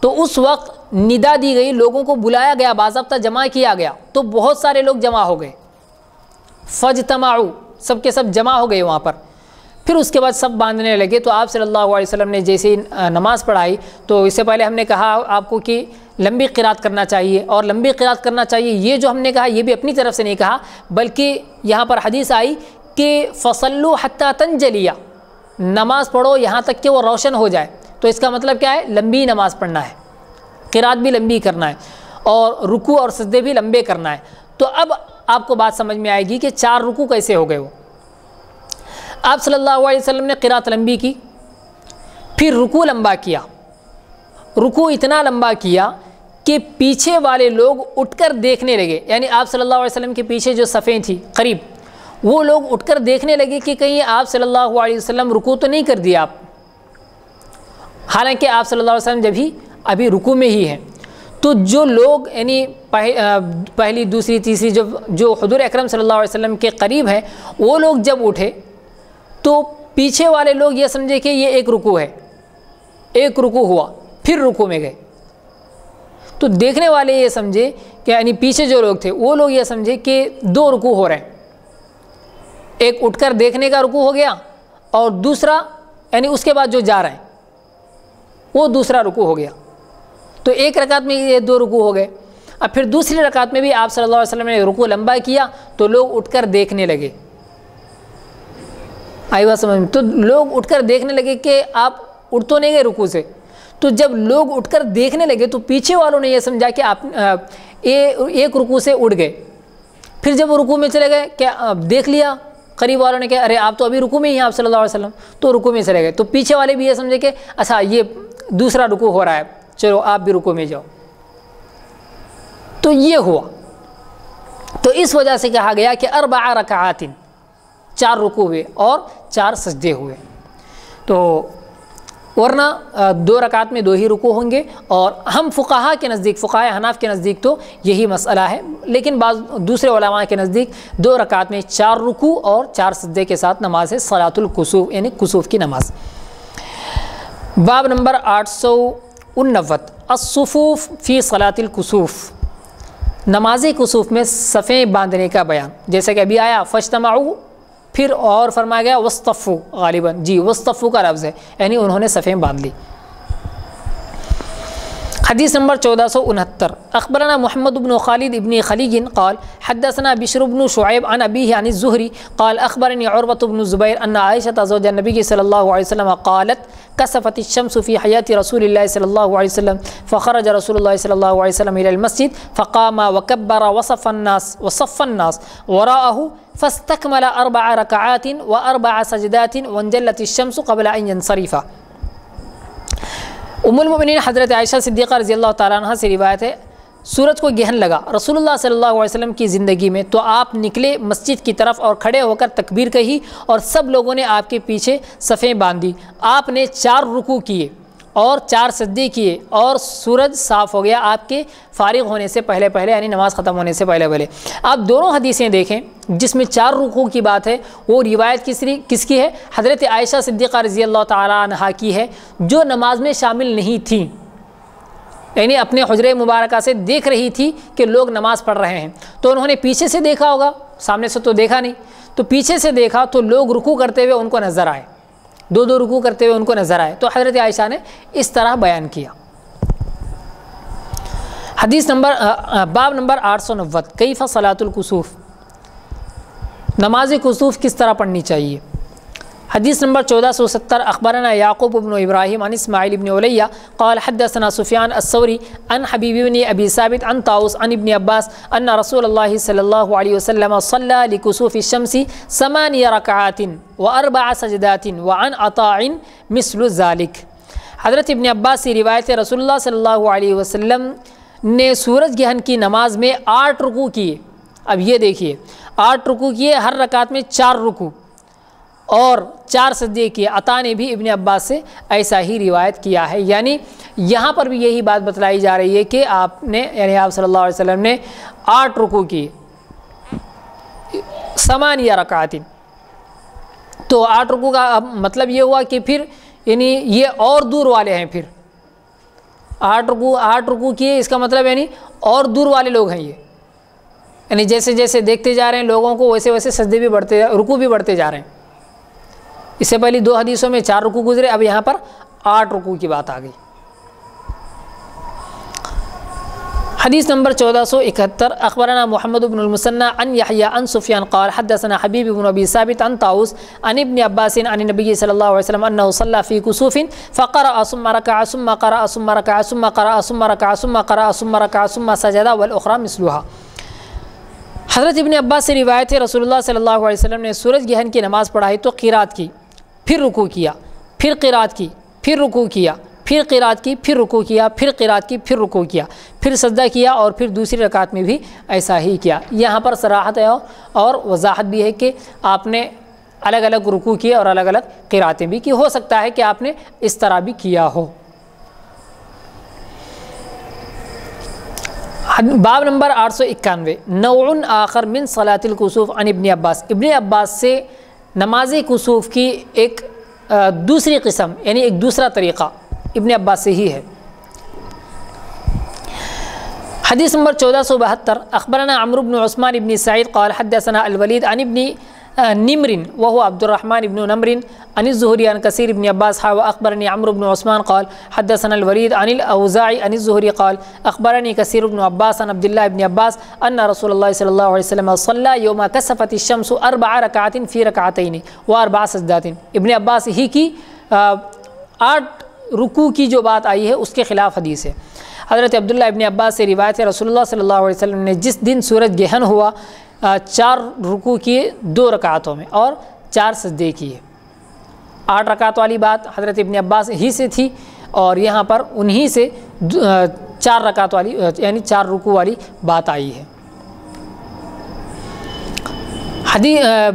[SPEAKER 1] تو اس وقت ندا دی گئی، لوگوں کو بلایا گیا، باضابطہ جمع کیا گیا، تو بہت سارے لوگ جمع ہو گئے. فاجتمعوا، سب کے سب جمع ہو گئے وہاں پر. پھر اس کے بعد سب باندھنے لگے. تو آپ صلی اللہ علیہ وسلم نے جیسے نماز پڑھائی تو اس سے پہلے ہم نے کہا آپ کو کہ لمبی قرات کرنا چاہیے، اور لمبی قرات کرنا چاہیے یہ جو ہم نے کہا یہ بھی اپنی طرف سے نہیں کہا، بلکہ یہاں پر حدیث آئی کہ فصلوا حتی تنجلیہ، نماز پڑھو یہاں تک کہ وہ روشن ہو جائے. تو اس کا مطلب کیا ہے؟ لمبی نماز پڑھنا ہے، قرات بھی لمبی کرنا ہے اور رکوع اور سجدے بھی لمبے کرنا ہے. تو اب آپ کو بات سمجھ میں آئے گی کہ 4 رکوع کیسے ہو گئے. وہ آپ صلی اللہ علیہ وسلم نے قرات لمبی کی، پھر رکوع لمبا کیا، رکوع اتنا لمبا کیا کہ پیچھے والے لوگ اٹھ کر دیکھنے لگے، یعنی آپ صلی اللہ علیہ وسلم کے پیچھے جو صفیں تھیں قریب، وہ لوگ اٹھ کر دیکھنے لگے کہ کہیں آپ صلی اللہ علیہ وسلم رکوع تو نہیں کر دیا آپ، حالانکہ آپ صلی اللہ علیہ وسلم جب ہی ابھی رکوع میں ہی ہیں. تو جو لوگ یعنی پہلی دوسری تیسری جو حضور اکرم صلی اللہ علیہ وسلم کے قریب ہیں وہ لوگ جب اٹھے تو پیچھے والے لوگ یہ سمجھے کہ یہ ایک رکوع ہے، ایک رکوع ہوا، پھر رکوع میں گئے. تو دیکھنے والے یہ سمجھے کہ یعنی پیچھے جو لوگ تھے وہ لوگ یہ سمجھے کہ 2 رکوع ہو رہے ہیں، ایک اٹھ کر دیکھنے کا رکوع ہو گیا اور دوسرا یعنی اس کے بعد جو جا رہے ہیں وہ دوسرا رکوع ہو گیا. تو ایک رکعت میں یہ 2 رکوع ہو گئے. اب پھر دوسری رکعت میں بھی آپ صلی اللہ علیہ وسلم نے رکوع لمبا کیا تو لوگ اٹھ کر دیکھنے لگے. آئی بات سمجھ میں؟ تو لوگ اٹھ کر دیکھنے لگے کہ آپ اٹھ تو نہیں گئے رکوع سے. تو جب لوگ اٹھ کر دیکھنے لگے تو پیچھے والوں نے یہ سمجھا کہ آپ ایک رکوع سے اٹھ گئے. پھر جب وہ رکوع میں چلے گئے کہ دیکھ لیا قریب والوں نے کہ ارے آپ تو ابھی رکوع میں ہی ہیں آپ صلی اللہ علیہ وسلم، تو رکوع میں چلے گئے. تو پیچھے والے بھی یہ سمجھے کہ اچھا یہ دوسرا رکوع ہو رہا ہے، چلو آپ بھی رکوع میں جاؤ. تو یہ ہوا. تو اس وجہ سے کہا گیا کہ 4 رکعات، 4 رکوع ہوئے اور 4 سجدے ہوئے. تو 4 رکعتیں 4 سجدے، 4 رکوع 4 سجدے. تو 4 رکعتیں 4 رکوع 4 سجدے، 4 رکوع 4 سجدے. تو یہ ہوا. تو اس وجہ سے کہا گیا کہ 4 رکعات، 4 رکوع ہوئے اور 4 سجدے ہوئے. ورنہ 2 رکعت میں 2 ہی رکوع ہوں گے، اور ہم فقہا کے نزدیک، فقہاء حناف کے نزدیک تو یہی مسئلہ ہے، لیکن بعض دوسرے علماء کے نزدیک 2 رکعت میں 4 رکوع اور 4 سجدے کے ساتھ نماز ہے صلاۃ الکسوف، یعنی کسوف کی نماز۔ باب نمبر 849 الصفوف فی صلاۃ الکسوف، نماز کسوف میں صفیں باندھنے کا بیان۔ جیسے کہ ابھی آیا فاجتمعوا، پھر اور فرمایا گیا واصطفوا، غالباً جی واصطفوا کا لفظ ہے، یعنی انہوں نے صفیں باندھ لی۔ حدیث نمبر 1469 اخبرنا محمد بن خالد بن خلیج قال حدثنا بشر بن شعیب عن ابیہ عن الزہری قال اخبرنی عروۃ بن الزبیر ان عائشہ زوج النبی صلی اللہ علیہ وسلم قالت کسفت الشمس فی حیات رسول اللہ صلی اللہ علیہ وسلم فخرج رسول اللہ صلی اللہ علیہ وسلم الى المسجد فقام وكبر وصف الناس وراءه فاستكمل 4 ركعات و4 سجدات وانجلت الشمس قبل ان ينصرف۔ ام المؤمنین حضرت عائشہ صدیقہ رضی اللہ تعالیٰ عنہ سے روایت ہے، سورج کو گہن لگا رسول اللہ صلی اللہ علیہ وسلم کی زندگی میں، تو آپ نکلے مسجد کی طرف اور کھڑے ہو کر تکبیر کہی، اور سب لوگوں نے آپ کے پیچھے صفیں باندھی۔ آپ نے 4 رکوع کیے اور 4 سجدے کیے، اور سورج صاف ہو گیا آپ کے فارغ ہونے سے پہلے یعنی نماز ختم ہونے سے پہلے۔ آپ دونوں حدیثیں دیکھیں جس میں 4 رکوع کی بات ہے، وہ روایت کس کی ہے؟ حضرت عائشہ صدیقہ رضی اللہ تعالیٰ عنہا کی ہے، جو نماز میں شامل نہیں تھیں، یعنی اپنے حجرے مبارکہ سے دیکھ رہی تھی کہ لوگ نماز پڑھ رہے ہیں، تو انہوں نے پیچھے سے دیکھا ہوگا، سامنے سے تو دیکھا نہیں، تو پیچھے سے دیکھا تو لوگ رکوع کرتے ہوئے ان کو نظر آئے، 2 رکوع کرتے ہوئے ان کو نظر آئے، تو حضرت عائشہ نے اس طرح بیان کیا۔ حدیث نمبر باب نمبر 890 کیف صلاۃ الکسوف، نماز کسوف کس طرح پڑھنی چاہیے۔ حدیث نمبر 1470 اخبرنا یعقوب بن ابراہیم عن اسماعیل بن علیہ قال حدثنا سفیان الثوری عن حبیب بن ابی ثابت عن طاؤس عن ابن عباس ان رسول اللہ صلی اللہ علیہ وسلم صلی لکسوف الشمس 8 رکعات و4 سجدات وعن عطاء مثل ذلك۔ حضرت ابن عباس سے روایت ہے، رسول اللہ صلی اللہ علیہ وسلم نے سورج گرہن کی نماز میں 8 رکوع کیے۔ اب یہ دیکھیے 8 رکوع کیے، ہر رکعت میں 4 رکوع اور 4 سجدے کیے۔ عطا نے بھی ابن عباس سے ایسا ہی روایت کیا ہے، یعنی یہاں پر بھی یہی بات بتلائی جا رہی ہے کہ آپ نے، یعنی آپ صلی اللہ علیہ وسلم نے 8 رکوع کیے 8 رکعات۔ تو 8 رکوع کا مطلب یہ ہوا کہ پھر یعنی یہ اور دور والے ہیں، پھر 8 رکوع کیے، اس کا مطلب یعنی اور دور والے لوگ ہیں یہ، یعنی جیسے جیسے دیکھتے جا رہے ہیں لوگوں کو، ویسے ویسے سجدے بھی بڑھتے، رکوع بھی بڑھتے جا رہے ہیں۔ اس سے پہلی 2 حدیثوں میں 4 رکوع گزرے، اب یہاں پر 8 رکوع کی بات آ گئی۔ حدیث نمبر 1471 اخبرنا محمد بن المثنى عن يحيى عن سفيان قال حدثنا حبيب بن ابي ثابت عن طاووس عن ابن عباس عن النبي صلى الله عليه وسلم انه صلى في كسوف فقرأ ثم ركع ثم قرأ ثم ركع ثم قرأ ثم ركع ثم قرأ ثم ركع ثم سجد والاخرى مثلها۔ حضرت ابن عباس سے روایت ہے، رسول اللہ صلی اللہ علیہ وسلم نے سورج گرہن کی نماز پڑھائی تو قرات کی، پھر رکوع کیا، پھر قرات کی، پھر رکوع کیا، پھر قرات کی، پھر رکوع کیا، پھر قرات کی، پھر رکوع کیا، پھر سجدہ کیا، اور پھر دوسری رکعت میں بھی ایسا ہی کیا۔ یہاں پر صراحت ہے اور وضاحت بھی ہے کہ آپ نے الگ الگ رکوع کیے اور الگ الگ قراتیں بھی کی، ہو سکتا ہے کہ آپ نے اس طرح بھی کیا ہو۔ باب نمبر 891 نوع آخر من صلاۃ الکسوف عن ابن عباس، ابن عباس سے نماز کسوف کی ایک دوسری قسم، یعنی ایک دوسرا طریقہ ابن عباس سے ہی ہے۔ حدیث نمبر 1472 اخبرنا عمرو بن عثمان بن سعید قال حدثنا الولید عن ابن نمر وهو عبد الرحمن بن نمر عن الزهري عن كثير بن عباس واخبرني عمرو بن عثمان قال حدثنا الوليد عن الاوزاعي عن الزهري قال اخبرني كثير بن عباس عن عبد الله بن عباس ان رسول الله صلى الله عليه وسلم صلى يوم كسفت الشمس 4 ركعات في ركعتين و4 سجدات۔ ابن عباس ہی کی 8 رکوع کی جو بات آئی ہے اس کے خلاف حدیث ہے۔ حضرت عبداللہ ابن عباس سے روایت ہے، رسول اللہ صلی اللہ علیہ وسلم نے جس دن سورج گہن ہوا 4 رکوع کیے 2 رکعتوں میں اور 4 سجدے کیے۔ 8 رکعت والی بات حضرت ابن عباس ہی سے تھی، اور یہاں پر انہی سے 4 رکعت والی یعنی 4 رکوع والی بات آئی ہے۔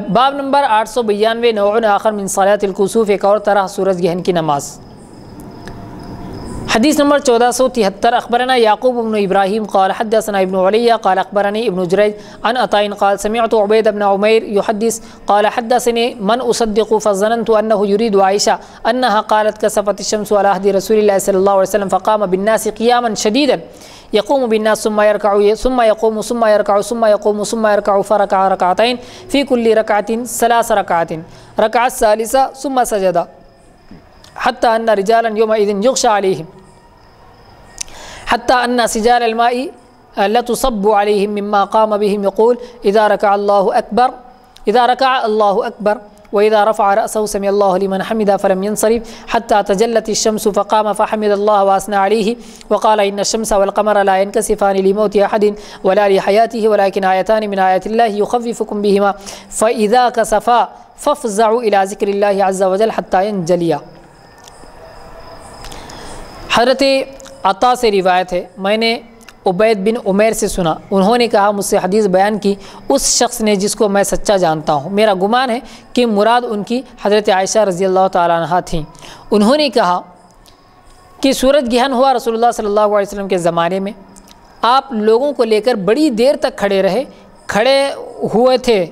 [SPEAKER 1] باب نمبر 892 نوع آخر من صلاۃ الکسوف، ایک اور طرح سورج گہن کی نماز۔ حدیث نمبر 1473 اخبرنا یعقوب بن ابراہیم قال حدثنا ابن علیہ قال اخبرنی ابن جریج عن عطاء قال سمعت عبید بن عمیر يحدث قال حدثني من اصدق فظننت انه يريد عائشہ انها قالت كسفت الشمس على عهد رسول الله صلى الله عليه وسلم فقام بالناس قياما شديدا يقوم بالناس ثم يركع ثم يقوم ثم يركع ثم يقوم ثم يركع فركع ركعتين في كل ركعة 3 ركعات ركعة الثالثة ثم سجد حتى أن رجالا يومئذ يغشى عليهم حتى أن سجال الماء لتصب عليهم مما قام بهم يقول إذا ركع الله أكبر إذا ركع الله أكبر وإذا رفع رأسه سمع الله لمن حمده فلم ينصرف حتى تجلت الشمس فقام فحمد الله وأثنى عليه وقال إن الشمس والقمر لا ينكسفان لموت أحد ولا لحياته ولكن آيتان من آيات الله يخففكم بهما فإذا كسفا فافزعوا إلى ذكر الله عز وجل حتى ينجليا. حضرت عطا سے روایت ہے، میں نے عبید بن عمیر سے سنا، انہوں نے کہا مجھ سے حدیث بیان کی اس شخص نے جس کو میں سچا جانتا ہوں، میرا گمان ہے کہ مراد ان کی حضرت عائشہ رضی اللہ تعالیٰ عنہا تھیں. انہوں نے کہا کہ سورج گرہن ہوا رسول اللہ صلی اللہ علیہ وسلم کے زمانے میں، آپ لوگوں کو لے کر بڑی دیر تک کھڑے رہے، کھڑے ہوئے تھے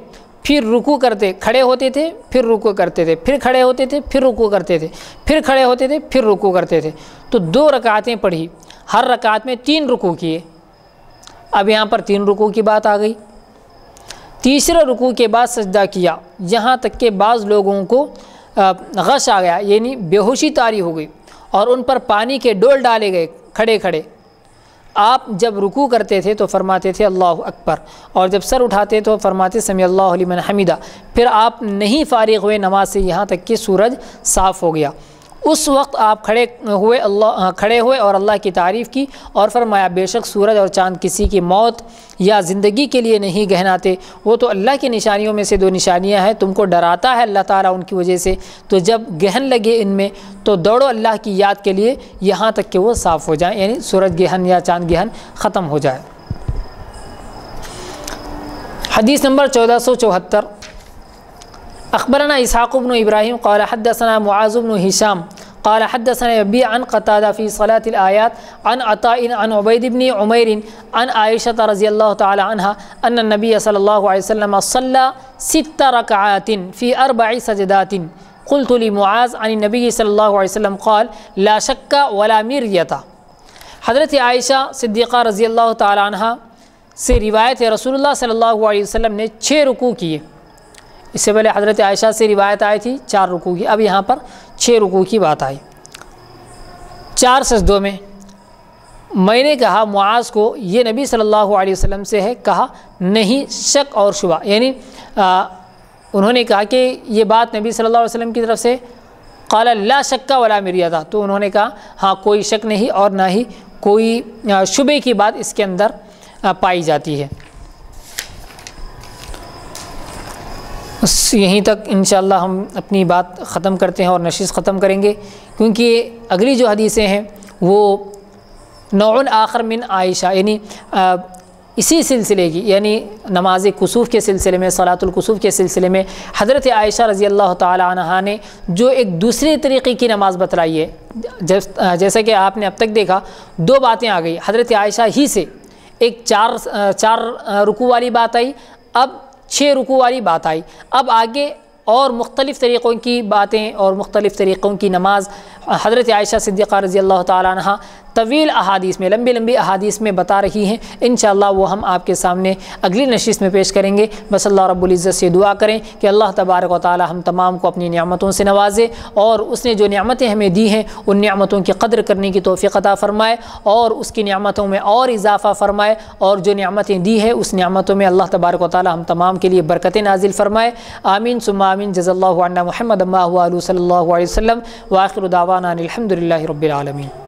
[SPEAKER 1] پھر رکوع کرتے، کھڑے ہوتے تھے پھر رکوع کرتے تھے، پھر کھڑے ہوتے تھے پھر رکوع کرتے تھے، پھر کھڑے ہوتے تھے پھر رکوع کرتے تھے. تو 2 رکعتیں پڑھی، ہر رکعت میں 3 رکوع کیے. اب یہاں پر 3 رکوع کی بات آ گئی. تیسرے رکوع کے بعد سجدہ کیا، یہاں تک کہ بعض لوگوں کو غش آ گیا، یعنی بے ہوشی طاری ہو گئی اور ان پر پانی کے ڈول ڈالے گئے کھڑے کھڑے. آپ جب رکوع کرتے تھے تو فرماتے تھے اللہ اکبر، اور جب سر اٹھاتے تو فرماتے سمع اللہ لمن حمدہ. پھر آپ نہیں فارغ ہوئے نماز سے یہاں تک کہ سورج صاف ہو گیا. اس وقت آپ کھڑے ہوئے اور اللہ کی تعریف کی اور فرمایا بے شک سورج اور چاند کسی کی موت یا زندگی کے لیے نہیں گہناتے، وہ تو اللہ کی نشانیوں میں سے 2 نشانیاں ہیں، تم کو ڈراتا ہے اللہ تعالیٰ ان کی وجہ سے، تو جب گہن لگے ان میں تو دوڑو اللہ کی یاد کے لیے یہاں تک کہ وہ صاف ہو جائیں، یعنی سورج گہن یا چاند گہن ختم ہو جائے. حدیث نمبر 1474 اخبرنا اسحاق بن ابراہیم قال حدثنا معاذ بن ہشام قال حدثنا ابي عن قتادة في صلاة الآيات عن عطاء عن عبيد بن عمير عن عائشة رضي الله تعالى عنها أن النبي صلى الله عليه وسلم صلى 6 ركعات في 4 سجدات. قلت لمعاذ عن النبي صلى الله عليه وسلم قال لا شك ولا مرية. حضرت عائشہ صدیقہ رضی اللہ تعالی عنہ سے روایت ہے رسول اللہ صلی اللہ علیہ وسلم نے 6 رکوع کیے. اس سے پہلے حضرت عائشہ سے روایت آئی تھی 4 رکوع کی، اب یہاں پر 6 رکوع کی بات آئی. 4 سجدوں میں نے کہا معاذ کو یہ نبی صلی اللہ علیہ وسلم سے ہے، کہا نہیں شک اور شبہ، یعنی انہوں نے کہا کہ یہ بات نبی صلی اللہ علیہ وسلم کی طرف سے قال لا شک ولا مریہ، تو انہوں نے کہا ہاں کوئی شک نہیں اور نہ ہی کوئی شبے کی بات اس کے اندر پائی جاتی ہے. بس یہیں تک انشاءاللہ ہم اپنی بات ختم کرتے ہیں اور نشست ختم کریں گے، کیونکہ اگلی جو حدیثیں ہیں وہ نوع آخر من عائشہ، یعنی اسی سلسلے کی، یعنی نماز کسوف کے سلسلے میں، صلاۃ الکسوف کے سلسلے میں حضرت عائشہ رضی اللہ تعالی عنہا نے جو ایک دوسرے طریقے کی نماز بتلائی ہے. جیسا کہ آپ نے اب تک دیکھا 2 باتیں آ گئی حضرت عائشہ ہی سے، ایک 4 رکوع والی بات آئی، اب 6 رکوع والی بات آئی. اب آگے اور مختلف طریقوں کی باتیں اور مختلف طریقوں کی نماز حضرت عائشہ صدیقہ رضی اللہ تعالیٰ عنہ طویل احادیث میں، لمبی احادیث میں بتا رہی ہیں. انشاءاللہ وہ ہم آپ کے سامنے اگلی نشست میں پیش کریں گے. بس اللہ رب العزت سے دعا کریں کہ اللہ تبارک و تعالی ہم تمام کو اپنی نعمتوں سے نوازے اور اس نے جو نعمتیں ہمیں دی ہیں ان نعمتوں کی قدر کرنے کی توفیق عطا فرمائے اور اس کی نعمتوں میں اور اضافہ فرمائے، اور جو نعمتیں دی ہیں اس نعمتوں میں اللہ تبارک و تعالی ہم تمام کے لیے برکتیں نازل فرمائے. آمین ثم آمین. جزا اللہ عنا محمد ما هو صلی اللہ علیہ وسلم. وآخر دعوانا الحمد للہ رب العالمین.